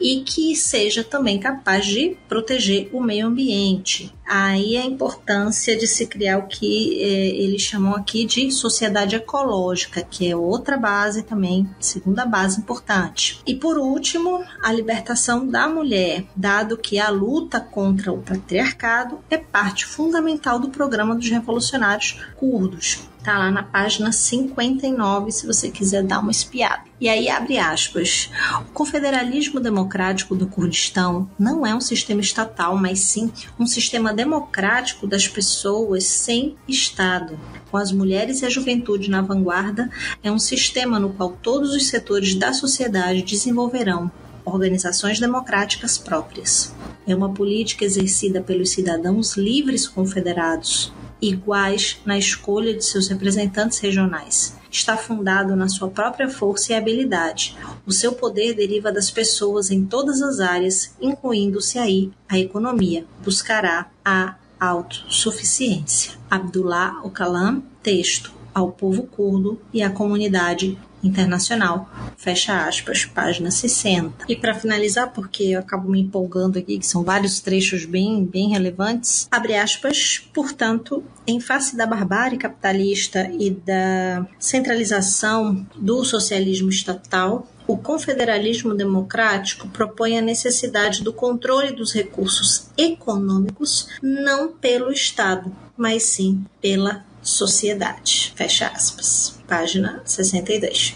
e que seja também capaz de proteger o meio ambiente. Aí a importância de se criar o que eles chamam aqui de sociedade ecológica, que é outra base também, segunda base importante. E por último, a libertação da mulher, dado que a luta contra o patriarcado é parte fundamental do programa dos revolucionários curdos. Está lá na página 59, se você quiser dar uma espiada. E aí, abre aspas, o confederalismo democrático do Kurdistão não é um sistema estatal, mas sim um sistema democrático das pessoas sem Estado. Com as mulheres e a juventude na vanguarda, é um sistema no qual todos os setores da sociedade desenvolverão organizações democráticas próprias. É uma política exercida pelos cidadãos livres confederados, iguais na escolha de seus representantes regionais. Está fundado na sua própria força e habilidade. O seu poder deriva das pessoas em todas as áreas, incluindo-se aí a economia. Buscará a autossuficiência. Abdullah Öcalan, texto ao povo curdo e à comunidade internacional. Fecha aspas, página 60. E para finalizar, porque eu acabo me empolgando aqui, que são vários trechos bem relevantes, abre aspas, portanto, em face da barbárie capitalista e da centralização do socialismo estatal, O confederalismo democrático propõe a necessidade do controle dos recursos econômicos não pelo Estado, mas sim pela sociedade. Fecha aspas. Página 62.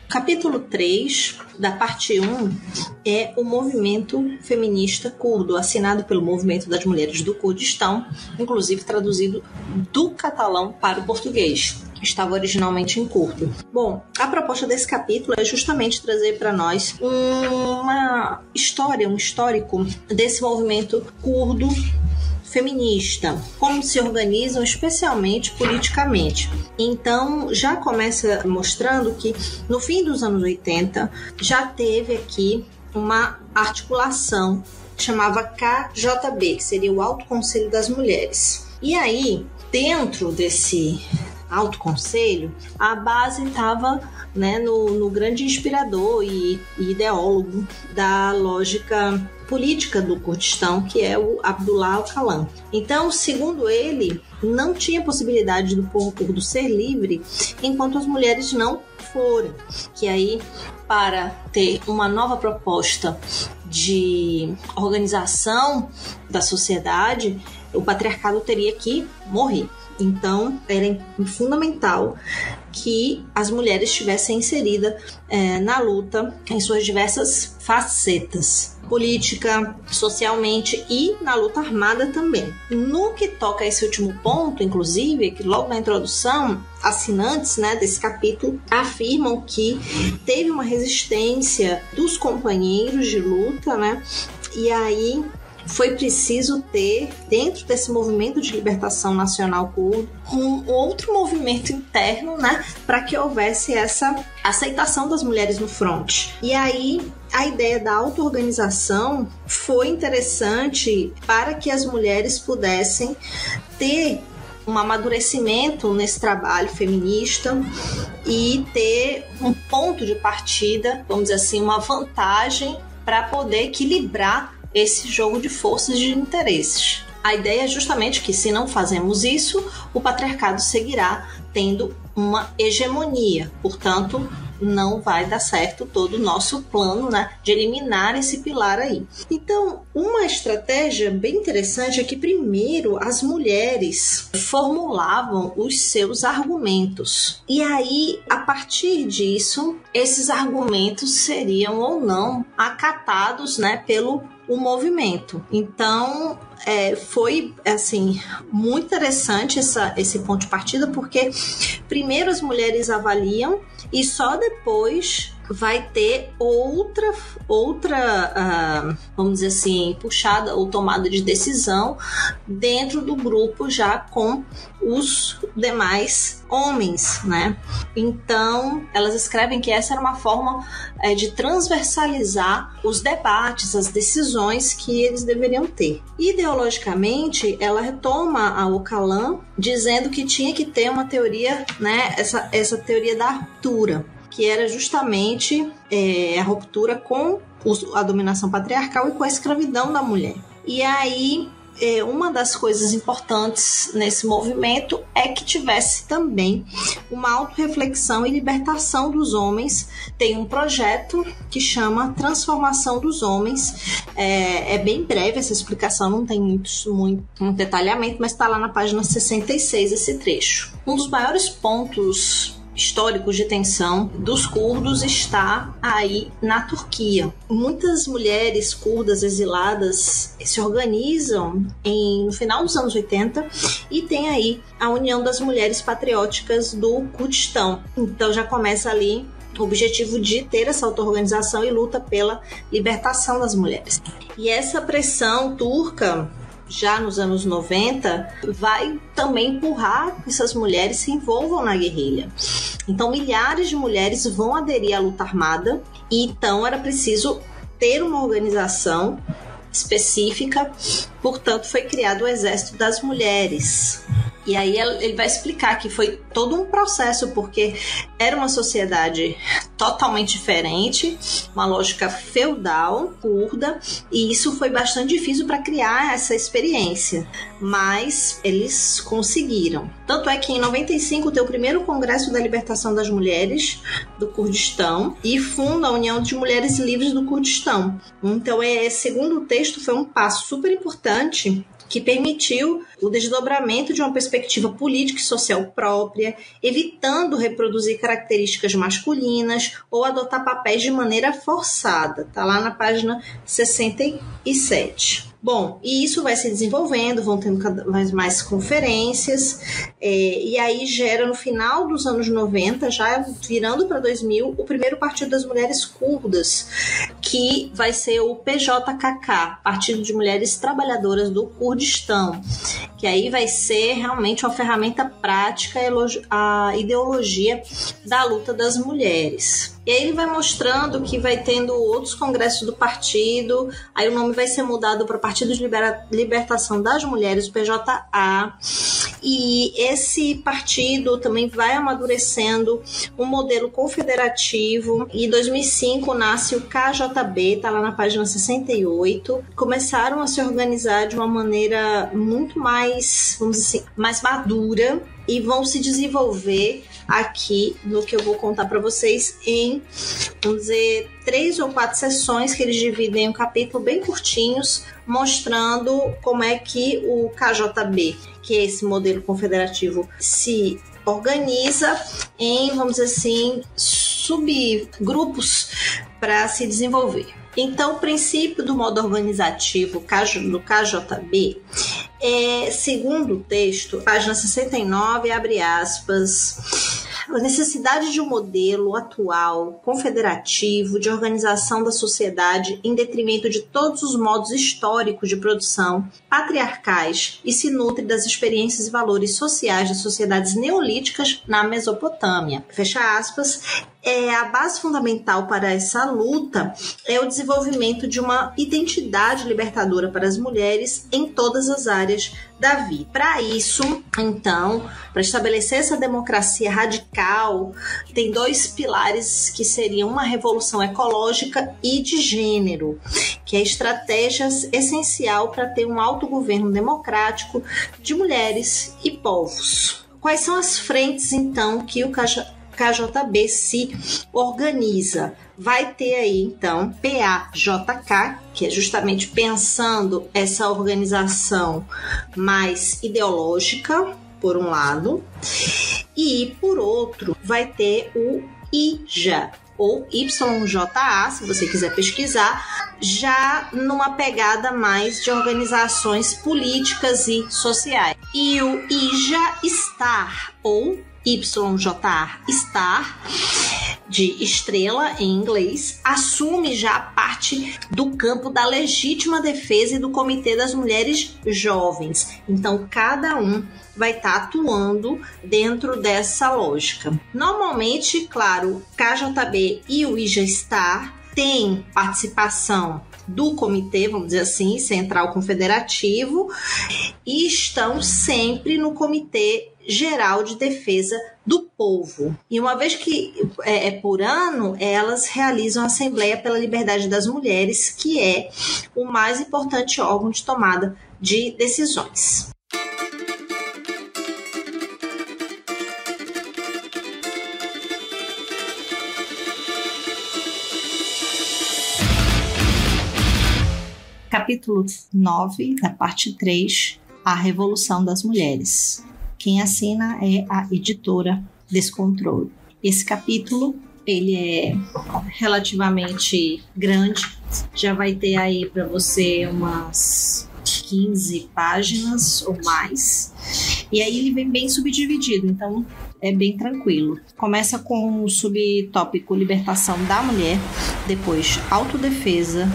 Capítulo 3, da parte 1, é o movimento feminista curdo, assinado pelo Movimento das Mulheres do Kurdistão, inclusive traduzido do catalão para o português. Estava originalmente em curdo. Bom, a proposta desse capítulo é justamente trazer para nós uma história, um histórico desse movimento curdo feminista, como se organizam especialmente politicamente. Então, já começa mostrando que no fim dos anos 80 já teve aqui uma articulação que chamava KJB, que seria o Alto Conselho das Mulheres. E aí, dentro desse Alto Conselho, a base estava, né, no grande inspirador e ideólogo da lógica política do Kurdistão, que é o Abdullah Öcalan. Então, segundo ele, não tinha possibilidade do povo curdo ser livre enquanto as mulheres não forem. Que aí, para ter uma nova proposta de organização da sociedade, o patriarcado teria que morrer. Então, era fundamental que as mulheres estivessem inseridas na luta em suas diversas facetas, política, socialmente e na luta armada também. No que toca a esse último ponto, inclusive, que logo na introdução, assinantes, né, desse capítulo afirmam que teve uma resistência dos companheiros de luta, né, e aí foi preciso ter, dentro desse movimento de libertação nacional curdo, um outro movimento interno, né, para que houvesse essa aceitação das mulheres no fronte. E aí, a ideia da auto-organização foi interessante para que as mulheres pudessem ter um amadurecimento nesse trabalho feminista e ter um ponto de partida, vamos dizer assim, uma vantagem para poder equilibrar esse jogo de forças e de interesses. A ideia é justamente que, se não fazemos isso, o patriarcado seguirá tendo uma hegemonia. Portanto, não vai dar certo todo o nosso plano, né, de eliminar esse pilar aí. Então, uma estratégia bem interessante é que, primeiro, as mulheres formulavam os seus argumentos. E aí, a partir disso, esses argumentos seriam ou não acatados, né, pelo o movimento. Então, foi assim muito interessante esse ponto de partida, porque primeiro as mulheres avaliam e só depois vai ter outra vamos dizer assim, puxada ou tomada de decisão dentro do grupo, já com os demais homens, né? Então, elas escrevem que essa era uma forma de transversalizar os debates, as decisões que eles deveriam ter. Ideologicamente, ela retoma a Öcalan dizendo que tinha que ter uma teoria, né? Essa teoria da ruptura, que era justamente a ruptura com a dominação patriarcal e com a escravidão da mulher. E aí, uma das coisas importantes nesse movimento é que tivesse também uma autorreflexão e libertação dos homens. Tem um projeto que chama Transformação dos Homens. É bem breve essa explicação, não tem muito detalhamento, mas está lá na página 66 esse trecho. Um dos maiores pontos históricos de tensão dos curdos está aí na Turquia. Muitas mulheres curdas exiladas se organizam no final dos anos 80 e tem aí a União das Mulheres Patrióticas do Kurdistão. Então já começa ali o objetivo de ter essa auto-organização e luta pela libertação das mulheres. E essa pressão turca, já nos anos 90, vai também empurrar que essas mulheres se envolvam na guerrilha. Então, milhares de mulheres vão aderir à luta armada e então era preciso ter uma organização específica. Portanto, foi criado o Exército das Mulheres. E aí ele vai explicar que foi todo um processo, porque era uma sociedade totalmente diferente, uma lógica feudal, curda, e isso foi bastante difícil para criar essa experiência, mas eles conseguiram. Tanto é que em 95 tem o primeiro Congresso da Libertação das Mulheres do Kurdistão e funda a União de Mulheres Livres do Kurdistão. Então, segundo o texto, foi um passo super importante que permitiu o desdobramento de uma perspectiva política e social própria, evitando reproduzir características masculinas ou adotar papéis de maneira forçada. Está lá na página 67. Bom, e isso vai se desenvolvendo, vão tendo cada vez mais conferências, e aí gera no final dos anos 90, já virando para 2000, o primeiro Partido das Mulheres Curdas, que vai ser o PJKK, Partido de Mulheres Trabalhadoras do Kurdistão, que aí vai ser realmente uma ferramenta prática, a ideologia da luta das mulheres. E aí ele vai mostrando que vai tendo outros congressos do partido, aí o nome vai ser mudado para Partido de Libertação das Mulheres, o PJA, e esse partido também vai amadurecendo um modelo confederativo, e em 2005 nasce o KJB, está lá na página 68, começaram a se organizar de uma maneira muito mais, vamos dizer assim, mais madura, e vão se desenvolver aqui no que eu vou contar para vocês em, vamos dizer, 3 ou 4 sessões que eles dividem em um capítulo bem curtinhos, mostrando como é que o KJB, que é esse modelo confederativo, se organiza em, vamos dizer assim, subgrupos para se desenvolver. Então, o princípio do modo organizativo do KJB segundo o texto, página 69, abre aspas, a necessidade de um modelo atual, confederativo, de organização da sociedade em detrimento de todos os modos históricos de produção, patriarcais, e se nutre das experiências e valores sociais das sociedades neolíticas na Mesopotâmia. Fecha aspas. A base fundamental para essa luta é o desenvolvimento de uma identidade libertadora para as mulheres em todas as áreas da vida. Para isso, então, para estabelecer essa democracia radical, tem 2 pilares que seriam uma revolução ecológica e de gênero, que é estratégia essencial para ter um autogoverno democrático de mulheres e povos. Quais são as frentes, então, que o KJB se organiza? Vai ter aí, então, PAJK, que é justamente pensando essa organização mais ideológica, por um lado, e, por outro, vai ter o IJA, ou YJA, se você quiser pesquisar, já numa pegada mais de organizações políticas e sociais. E o IJA Star, ou YJA Star, de estrela em inglês, assume já parte do campo da legítima defesa e do Comitê das Mulheres Jovens. Então, cada um vai estar atuando dentro dessa lógica. Normalmente, claro, o KJB e o IJA Star têm participação do comitê, vamos dizer assim, central confederativo, e estão sempre no Comitê Geral de Defesa do Povo. E uma vez que é por ano, elas realizam a Assembleia pela Liberdade das Mulheres, que é o mais importante órgão de tomada de decisões. Capítulo 9, da parte 3, A Revolução das Mulheres. Quem assina é a editora Descontrole. Esse capítulo, ele é relativamente grande, já vai ter aí para você umas 15 páginas ou mais, e aí ele vem bem subdividido, então é bem tranquilo. Começa com o subtópico Libertação da Mulher, depois Autodefesa,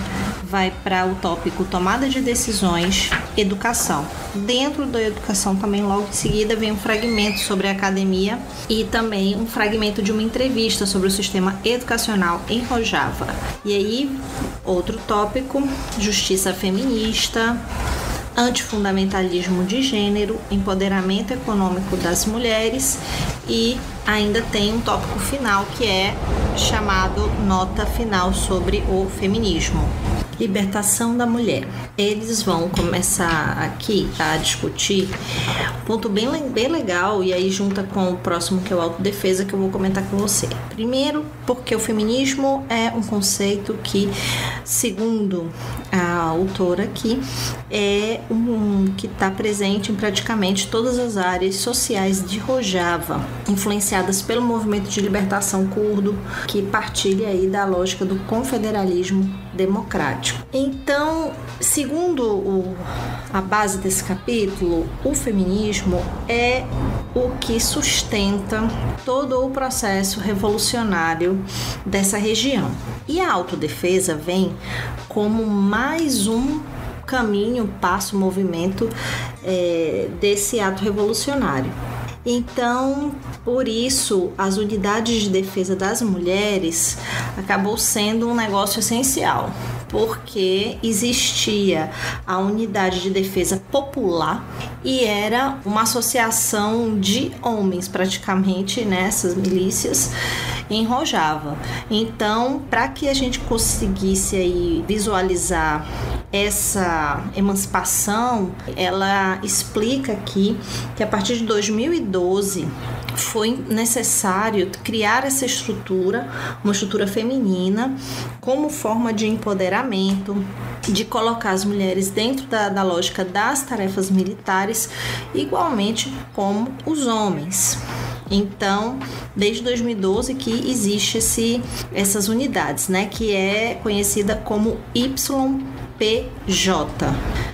vai para o tópico Tomada de Decisões, Educação. Dentro da educação também, logo em seguida, vem um fragmento sobre a academia e também um fragmento de uma entrevista sobre o sistema educacional em Rojava. E aí, outro tópico, Justiça Feminista, antifundamentalismo de gênero, empoderamento econômico das mulheres e ainda tem um tópico final que é chamado nota final sobre o feminismo. Libertação da mulher. Eles vão começar aqui a discutir um ponto bem legal, e aí junta com o próximo, que é o autodefesa, que eu vou comentar com você. Primeiro, porque o feminismo é um conceito que, segundo a autora aqui, é que está presente em praticamente todas as áreas sociais de Rojava, influenciadas pelo movimento de libertação curdo, que partilha aí da lógica do confederalismo democrático. Então, segundo a base desse capítulo, o feminismo é o que sustenta todo o processo revolucionário dessa região. E a autodefesa vem como mais um caminho, passo, movimento desse ato revolucionário. Então, por isso, as unidades de defesa das mulheres acabou sendo um negócio essencial, porque existia a unidade de defesa popular e era uma associação de homens, praticamente, nessas milícias em Rojava. Então, para que a gente conseguisse aí visualizar essa emancipação, ela explica aqui que a partir de 2012 foi necessário criar essa estrutura, uma estrutura feminina, como forma de empoderamento, de colocar as mulheres dentro da lógica das tarefas militares, igualmente como os homens. Então, desde 2012 que existe essas unidades, né, que é conhecida como YPJ.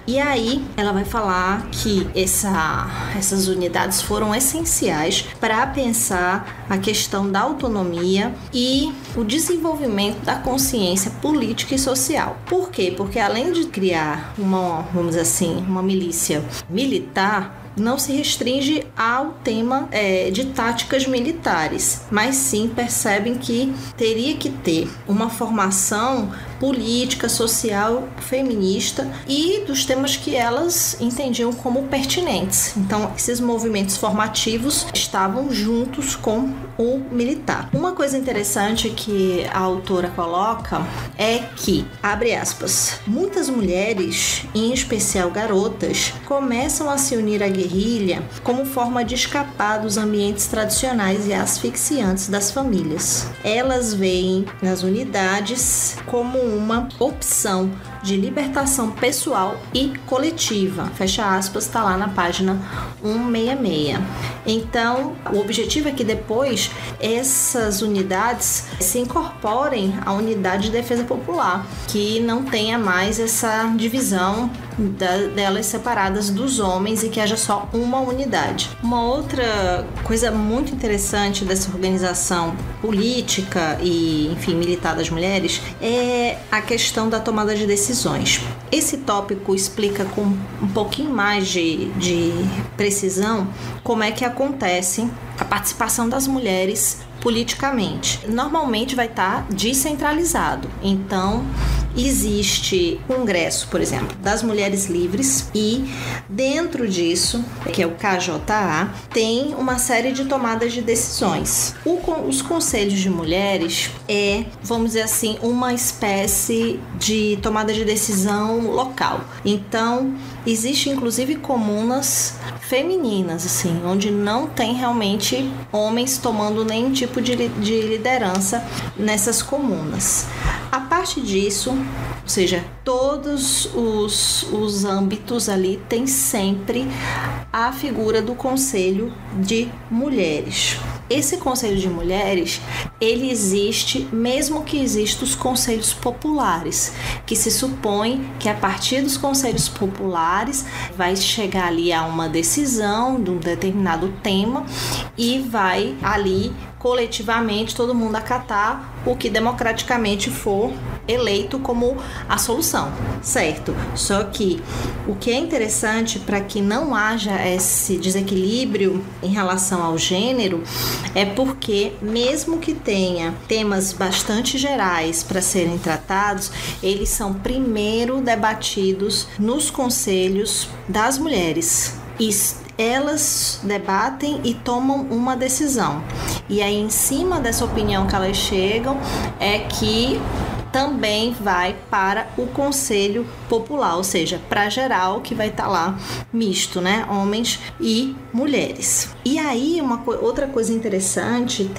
E aí ela vai falar que essas unidades foram essenciais para pensar a questão da autonomia e o desenvolvimento da consciência política e social. Por quê? Porque além de criar vamos dizer assim, uma milícia militar, não se restringe ao tema de táticas militares, mas sim percebem que teria que ter uma formação política, social, feminista e dos temas que elas entendiam como pertinentes. Então, esses movimentos formativos estavam juntos com o militar. Uma coisa interessante que a autora coloca é que, abre aspas, muitas mulheres, em especial garotas, começam a se unir à guerrilha como forma de escapar dos ambientes tradicionais e asfixiantes das famílias. Elas veem nas unidades como uma opção de libertação pessoal e coletiva. Fecha aspas, está lá na página 166. Então, o objetivo é que depois essas unidades se incorporem à unidade de defesa popular, que não tenha mais essa divisão delas separadas dos homens e que haja só uma unidade. Uma outra coisa muito interessante dessa organização política e, enfim, militar das mulheres é a questão da tomada de decisões. Esse tópico explica com um pouquinho mais de precisão como é que acontece a participação das mulheres politicamente. Normalmente vai estar descentralizado. Então, existe o Congresso, por exemplo, das Mulheres Livres e dentro disso, que é o KJA, tem uma série de tomadas de decisões. Os conselhos de mulheres vamos dizer assim, uma espécie de tomada de decisão local. Então, existe inclusive comunas femininas, assim, onde não tem realmente homens tomando nenhum tipo de liderança nessas comunas. A parte disso, ou seja, todos os âmbitos ali tem sempre a figura do Conselho de Mulheres. Esse Conselho de Mulheres, ele existe mesmo que existam os conselhos populares, que se supõe que a partir dos conselhos populares vai chegar ali a uma decisão de um determinado tema e vai ali coletivamente todo mundo acatar o que democraticamente for eleito como a solução, certo? Só que o que é interessante para que não haja esse desequilíbrio em relação ao gênero é porque, mesmo que tenha temas bastante gerais para serem tratados, eles são primeiro debatidos nos conselhos das mulheres. Elas debatem e tomam uma decisão. E aí, em cima dessa opinião que elas chegam, é que também vai para o Conselho Popular, ou seja, para geral, que vai estar lá misto, né? Homens e mulheres. E aí, outra coisa interessante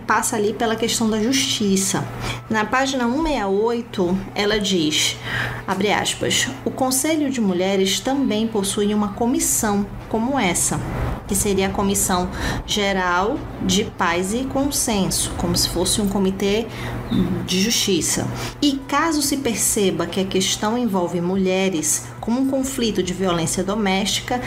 passa ali pela questão da justiça. Na página 168, ela diz, abre aspas, o Conselho de Mulheres também possui uma comissão como essa, que seria a Comissão Geral de Paz e Consenso, como se fosse um comitê de justiça. E caso se perceba que a questão envolve mulheres como um conflito de violência doméstica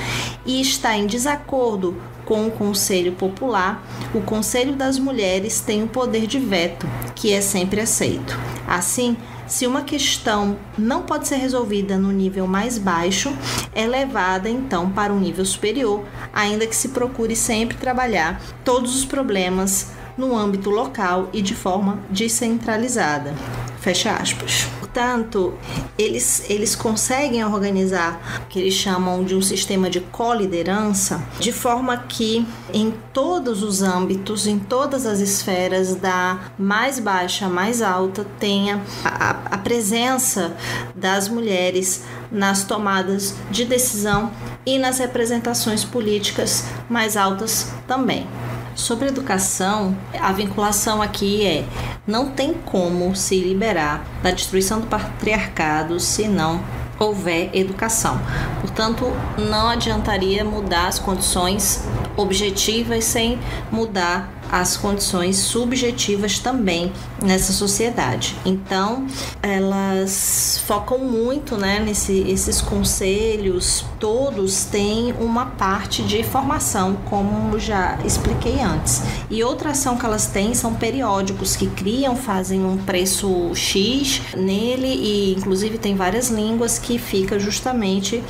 e está em desacordo com o Conselho Popular, o Conselho das Mulheres tem o poder de veto, que é sempre aceito. Assim, se uma questão não pode ser resolvida no nível mais baixo, é levada então para um nível superior, ainda que se procure sempre trabalhar todos os problemas no âmbito local e de forma descentralizada. Fecha aspas. Portanto, eles conseguem organizar o que eles chamam de um sistema de coliderança, de forma que em todos os âmbitos, em todas as esferas, da mais baixa à mais alta, tenha a presença das mulheres nas tomadas de decisão e nas representações políticas mais altas também. Sobre educação, a vinculação aqui é: não tem como se liberar da destruição do patriarcado se não houver educação. Portanto, não adiantaria mudar as condições objetivas sem mudar as condições subjetivas também nessa sociedade. Então, elas focam muito, né, esses conselhos, todos têm uma parte de formação, como já expliquei antes. E outra ação que elas têm são periódicos que criam, fazem um preço X nele e inclusive tem várias línguas que fica justamente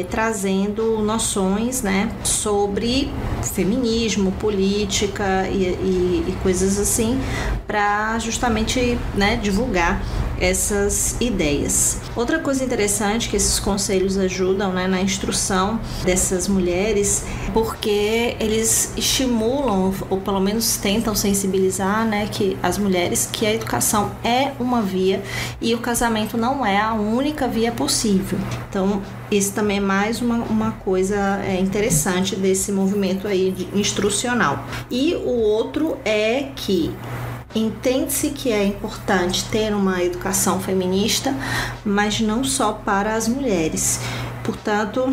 trazendo noções, né, sobre feminismo, política e coisas assim, para justamente, né, divulgar essas ideias. Outra coisa interessante que esses conselhos ajudam, né, na instrução dessas mulheres, porque eles estimulam, ou pelo menos tentam sensibilizar, né, que as mulheres, que a educação é uma via e o casamento não é a única via possível. Então, isso também é mais uma coisa interessante desse movimento aí instrucional. E o outro é que entende-se que é importante ter uma educação feminista, mas não só para as mulheres. Portanto,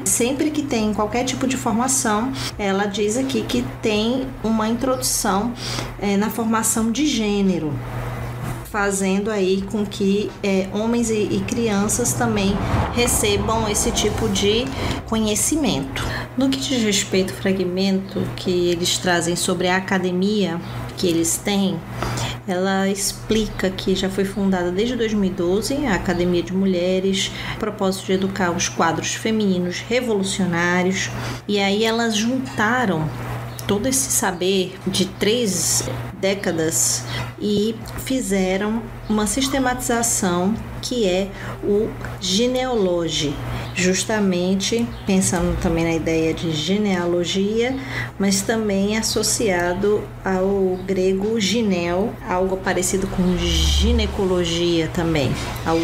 sempre que tem qualquer tipo de formação, ela diz aqui que tem uma introdução na formação de gênero, fazendo aí com que homens e crianças também recebam esse tipo de conhecimento. No que diz respeito ao fragmento que eles trazem sobre a academia que eles têm, ela explica que já foi fundada desde 2012 a Academia de Mulheres, com o propósito de educar os quadros femininos revolucionários, e aí elas juntaram todo esse saber de 3 décadas e fizeram uma sistematização que é o genealogy, justamente pensando também na ideia de genealogia, mas também associado ao grego ginel, algo parecido com ginecologia também,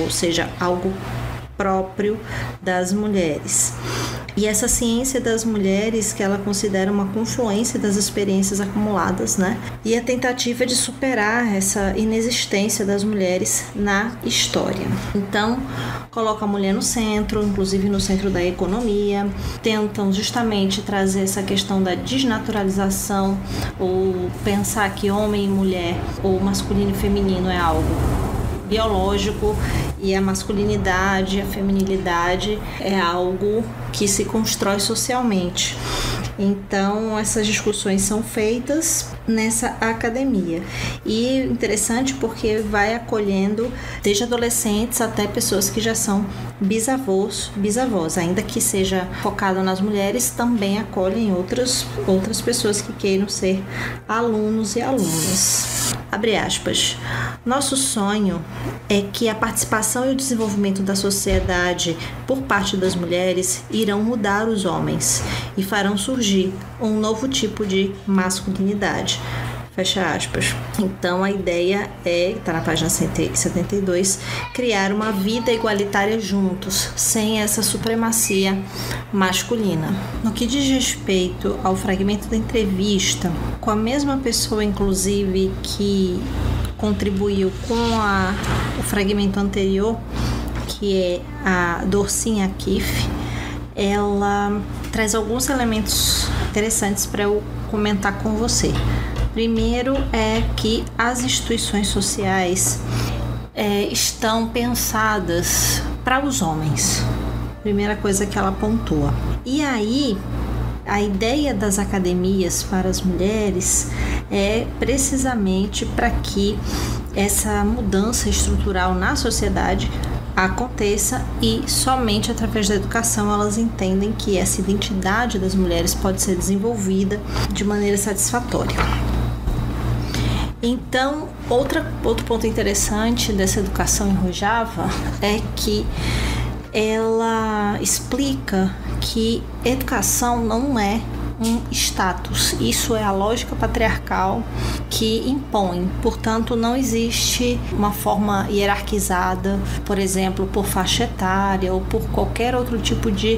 ou seja, algo próprio das mulheres. E essa ciência das mulheres que ela considera uma confluência das experiências acumuladas, né? E a tentativa de superar essa inexistência das mulheres na história. Então, coloca a mulher no centro, inclusive no centro da economia, tentam justamente trazer essa questão da desnaturalização, ou pensar que homem e mulher, ou masculino e feminino é algo biológico, e a masculinidade, a feminilidade é algo que se constrói socialmente. Então, essas discussões são feitas nessa academia. E interessante porque vai acolhendo desde adolescentes até pessoas que já são bisavós. Ainda que seja focado nas mulheres, também acolhem outras pessoas que queiram ser alunos e alunas. Abre aspas. Nosso sonho é que a participação e o desenvolvimento da sociedade por parte das mulheres irão mudar os homens e farão surgir um novo tipo de masculinidade. Fecha aspas. Então a ideia é, está na página 72, criar uma vida igualitária juntos, sem essa supremacia masculina. No que diz respeito ao fragmento da entrevista, com a mesma pessoa, inclusive, que contribuiu com o fragmento anterior, que é a Dorcinha Keefe, ela traz alguns elementos interessantes para eu comentar com você. Primeiro é que as instituições sociais estão pensadas para os homens. Primeira coisa que ela pontua. E aí, a ideia das academias para as mulheres é precisamente para que essa mudança estrutural na sociedade aconteça e somente através da educação elas entendem que essa identidade das mulheres pode ser desenvolvida de maneira satisfatória. Então, outro ponto interessante dessa educação em Rojava é que ela explica que educação não é um status. Isso é a lógica patriarcal que impõe. Portanto, não existe uma forma hierarquizada, por exemplo, por faixa etária ou por qualquer outro tipo de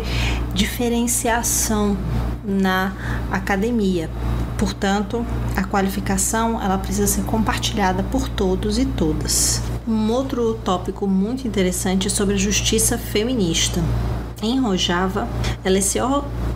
diferenciação na academia. Portanto, a qualificação ela precisa ser compartilhada por todos e todas. Um outro tópico muito interessante é sobre a justiça feminista. Em Rojava, elas se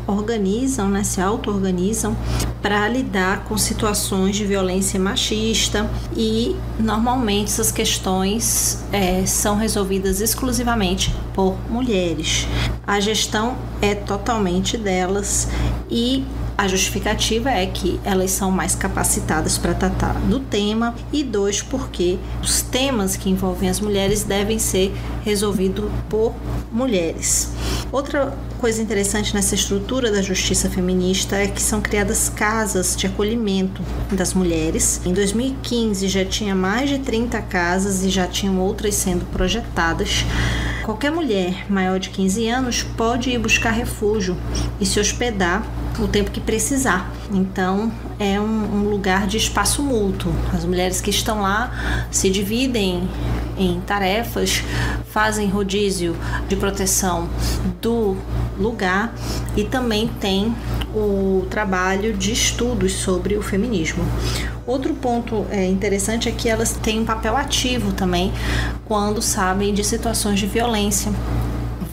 organizam, se auto-organizam para lidar com situações de violência machista e normalmente essas questões são resolvidas exclusivamente por mulheres. A gestão é totalmente delas e a justificativa é que elas são mais capacitadas para tratar do tema e 2, porque os temas que envolvem as mulheres devem ser resolvidos por mulheres. Outra coisa interessante nessa estrutura da justiça feminista é que são criadas casas de acolhimento das mulheres. Em 2015 já tinha mais de 30 casas e já tinham outras sendo projetadas. Qualquer mulher maior de 15 anos pode ir buscar refúgio e se hospedar o tempo que precisar. Então, é um lugar de espaço mútuo. As mulheres que estão lá se dividem em tarefas, fazem rodízio de proteção do lugar e também tem o trabalho de estudos sobre o feminismo. Outro ponto interessante é que elas têm um papel ativo também quando sabem de situações de violência.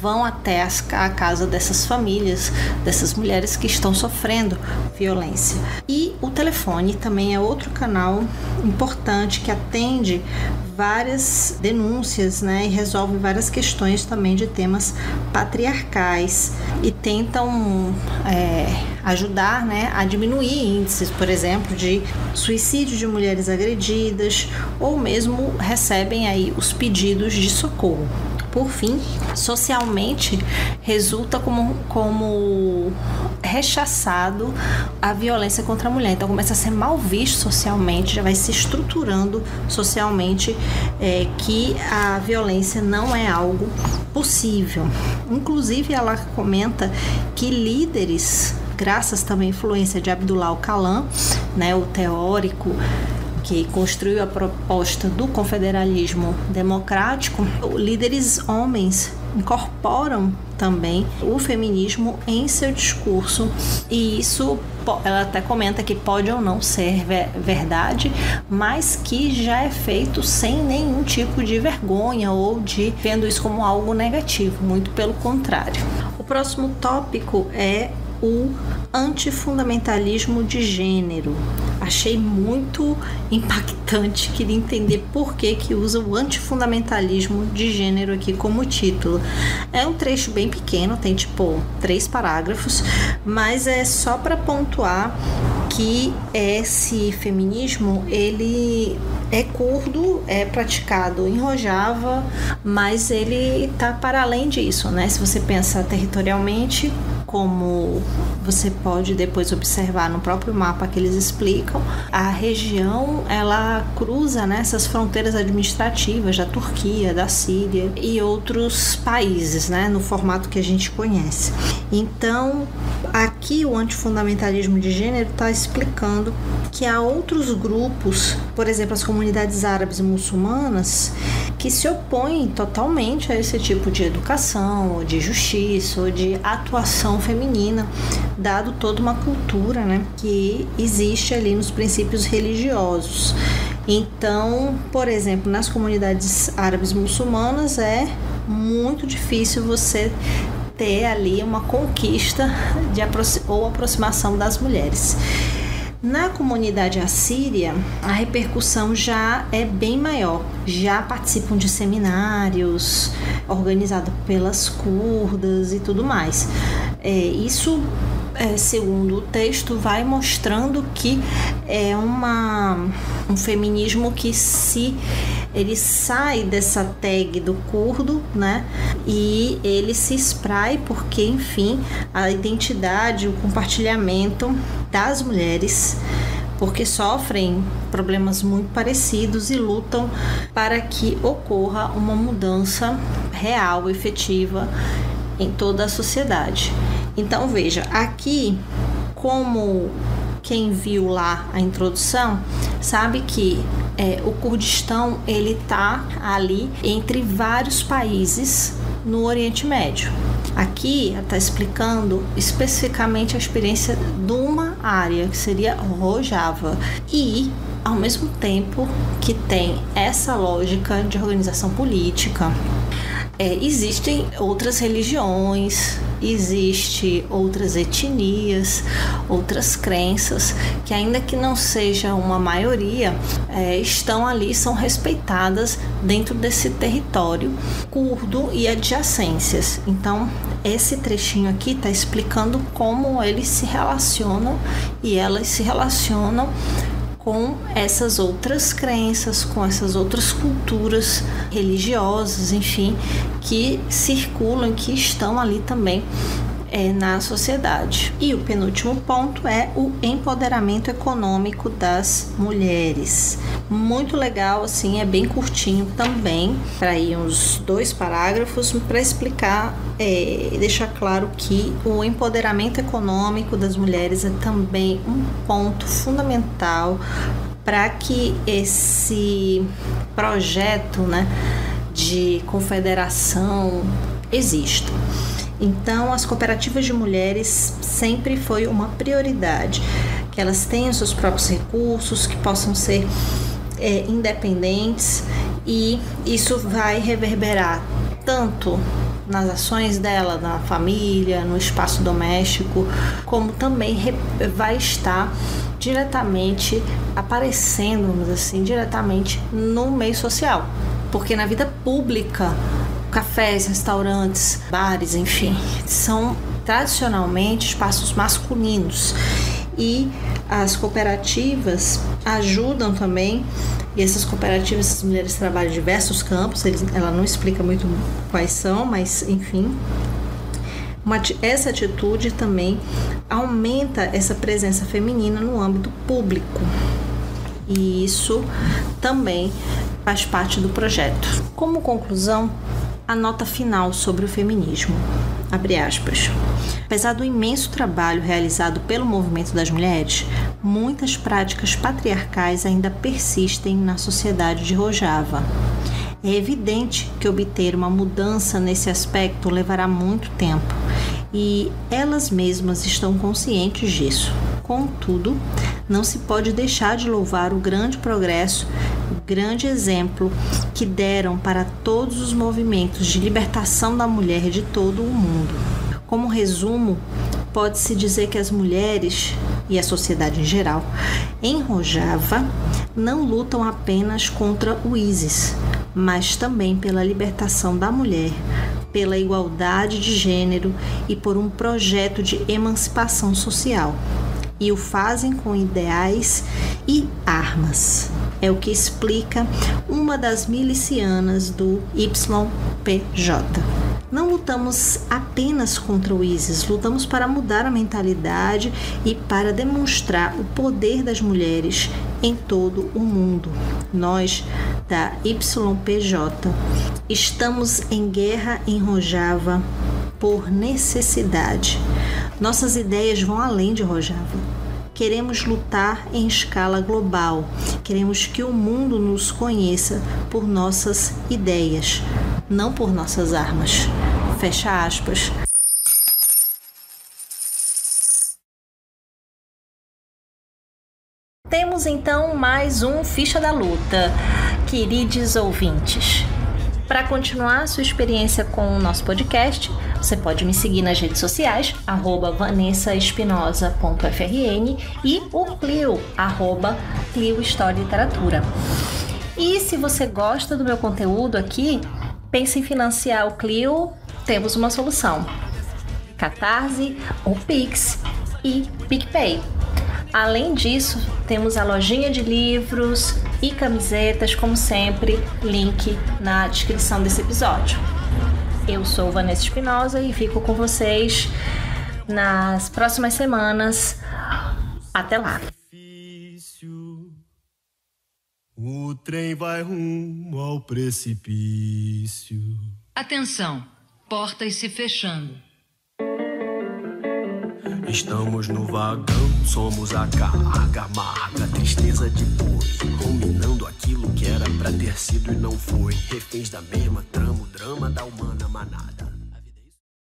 Vão até a casa dessas famílias, dessas mulheres que estão sofrendo violência. E o telefone também é outro canal importante que atende várias denúncias, e resolve várias questões também de temas patriarcais e tentam ajudar, a diminuir índices, por exemplo, de suicídio de mulheres agredidas ou mesmo recebem aí os pedidos de socorro. Por fim, socialmente, resulta como rechaçado a violência contra a mulher. Então, começa a ser mal visto socialmente, já vai se estruturando socialmente que a violência não é algo possível. Inclusive, ela comenta que líderes, graças também à influência de Abdullah Öcalan, o teórico que construiu a proposta do confederalismo democrático, líderes homens incorporam também o feminismo em seu discurso e isso ela até comenta que pode ou não ser verdade, mas que já é feito sem nenhum tipo de vergonha ou de vendo isso como algo negativo, muito pelo contrário. O próximo tópico é o antifundamentalismo de gênero. Achei muito impactante, queria entender por que usa o antifundamentalismo de gênero aqui como título. É um trecho bem pequeno, tem 3 parágrafos, mas é só para pontuar que esse feminismo, ele é curdo, é praticado em Rojava, mas ele está para além disso, né? Se você pensa territorialmente, como você pode depois observar no próprio mapa que eles explicam, a região ela cruza, né, essas fronteiras administrativas da Turquia, da Síria e outros países, né, no formato que a gente conhece. Então, aqui o antifundamentalismo de gênero está explicando que há outros grupos, por exemplo, as comunidades árabes e muçulmanas, que se opõem totalmente a esse tipo de educação, ou de justiça, ou de atuação feminina, dado toda uma cultura, né, que existe ali nos princípios religiosos. Então, por exemplo, nas comunidades árabes muçulmanas é muito difícil você ter ali uma conquista ou aproximação das mulheres. Na comunidade assíria, a repercussão já é bem maior. Já participam de seminários organizados pelas curdas e tudo mais. Isso, segundo o texto, vai mostrando que é um feminismo que ele sai dessa tag do curdo, né? E ele se espraia porque, enfim, a identidade, o compartilhamento das mulheres, porque sofrem problemas muito parecidos e lutam para que ocorra uma mudança real, efetiva em toda a sociedade. Então, veja, aqui, como quem viu lá a introdução, sabe que o Kurdistão ele está ali entre vários países no Oriente Médio. Aqui está explicando especificamente a experiência de uma área, que seria Rojava, e ao mesmo tempo que tem essa lógica de organização política, existem outras religiões, existem outras etnias, outras crenças, que ainda que não seja uma maioria, estão ali, são respeitadas dentro desse território curdo e adjacências. Então, esse trechinho aqui está explicando como eles se relacionam e elas se relacionam com essas outras crenças, com essas outras culturas religiosas, enfim, que circulam, que estão ali também na sociedade. E o penúltimo ponto é o empoderamento econômico das mulheres. Muito legal, assim, é bem curtinho também, para ir uns 2 parágrafos para explicar e deixar claro que o empoderamento econômico das mulheres é também um ponto fundamental para que esse projeto, né, de confederação exista. Então, as cooperativas de mulheres sempre foi uma prioridade, que elas tenham seus próprios recursos, que possam ser independentes, e isso vai reverberar tanto nas ações dela, na família, no espaço doméstico, como também vai estar diretamente aparecendo, vamos dizer assim, diretamente no meio social, porque na vida pública, cafés, restaurantes, bares, enfim, são tradicionalmente espaços masculinos, e as cooperativas ajudam também, e essas cooperativas, essas mulheres trabalham em diversos campos, ela não explica muito quais são, mas enfim, essa atitude também aumenta essa presença feminina no âmbito público, e isso também faz parte do projeto. Como conclusão, a nota final sobre o feminismo, abre aspas. Apesar do imenso trabalho realizado pelo movimento das mulheres, muitas práticas patriarcais ainda persistem na sociedade de Rojava. É evidente que obter uma mudança nesse aspecto levará muito tempo, e elas mesmas estão conscientes disso. Contudo, não se pode deixar de louvar o grande progresso, o grande exemplo que deram para todos os movimentos de libertação da mulher de todo o mundo. Como resumo, pode-se dizer que as mulheres e a sociedade em geral em Rojava não lutam apenas contra o ISIS, mas também pela libertação da mulher, pela igualdade de gênero e por um projeto de emancipação social. E o fazem com ideais e armas. É o que explica uma das milicianas do YPJ. Não lutamos apenas contra o ISIS, lutamos para mudar a mentalidade e para demonstrar o poder das mulheres em todo o mundo. Nós, da YPJ, estamos em guerra em Rojava por necessidade. Nossas ideias vão além de Rojava. Queremos lutar em escala global. Queremos que o mundo nos conheça por nossas ideias, não por nossas armas. Fecha aspas. Temos então mais um Ficha da Luta, queridos ouvintes. Para continuar sua experiência com o nosso podcast, você pode me seguir nas redes sociais, @vanessaespinosa.frn e o Clio, @Clio História e Literatura. E se você gosta do meu conteúdo aqui, pense em financiar o Clio, temos uma solução. Catarse, o Pix e PicPay. Além disso, temos a lojinha de livros e camisetas, como sempre, link na descrição desse episódio. Eu sou Vanessa Espinosa e fico com vocês nas próximas semanas. Até lá! O trem vai rumo ao precipício. Atenção, portas se fechando. Estamos no vagão, somos a carga amarga, tristeza de boi, ruminando aquilo que era pra ter sido e não foi. Reféns da mesma trama, o drama da humana manada.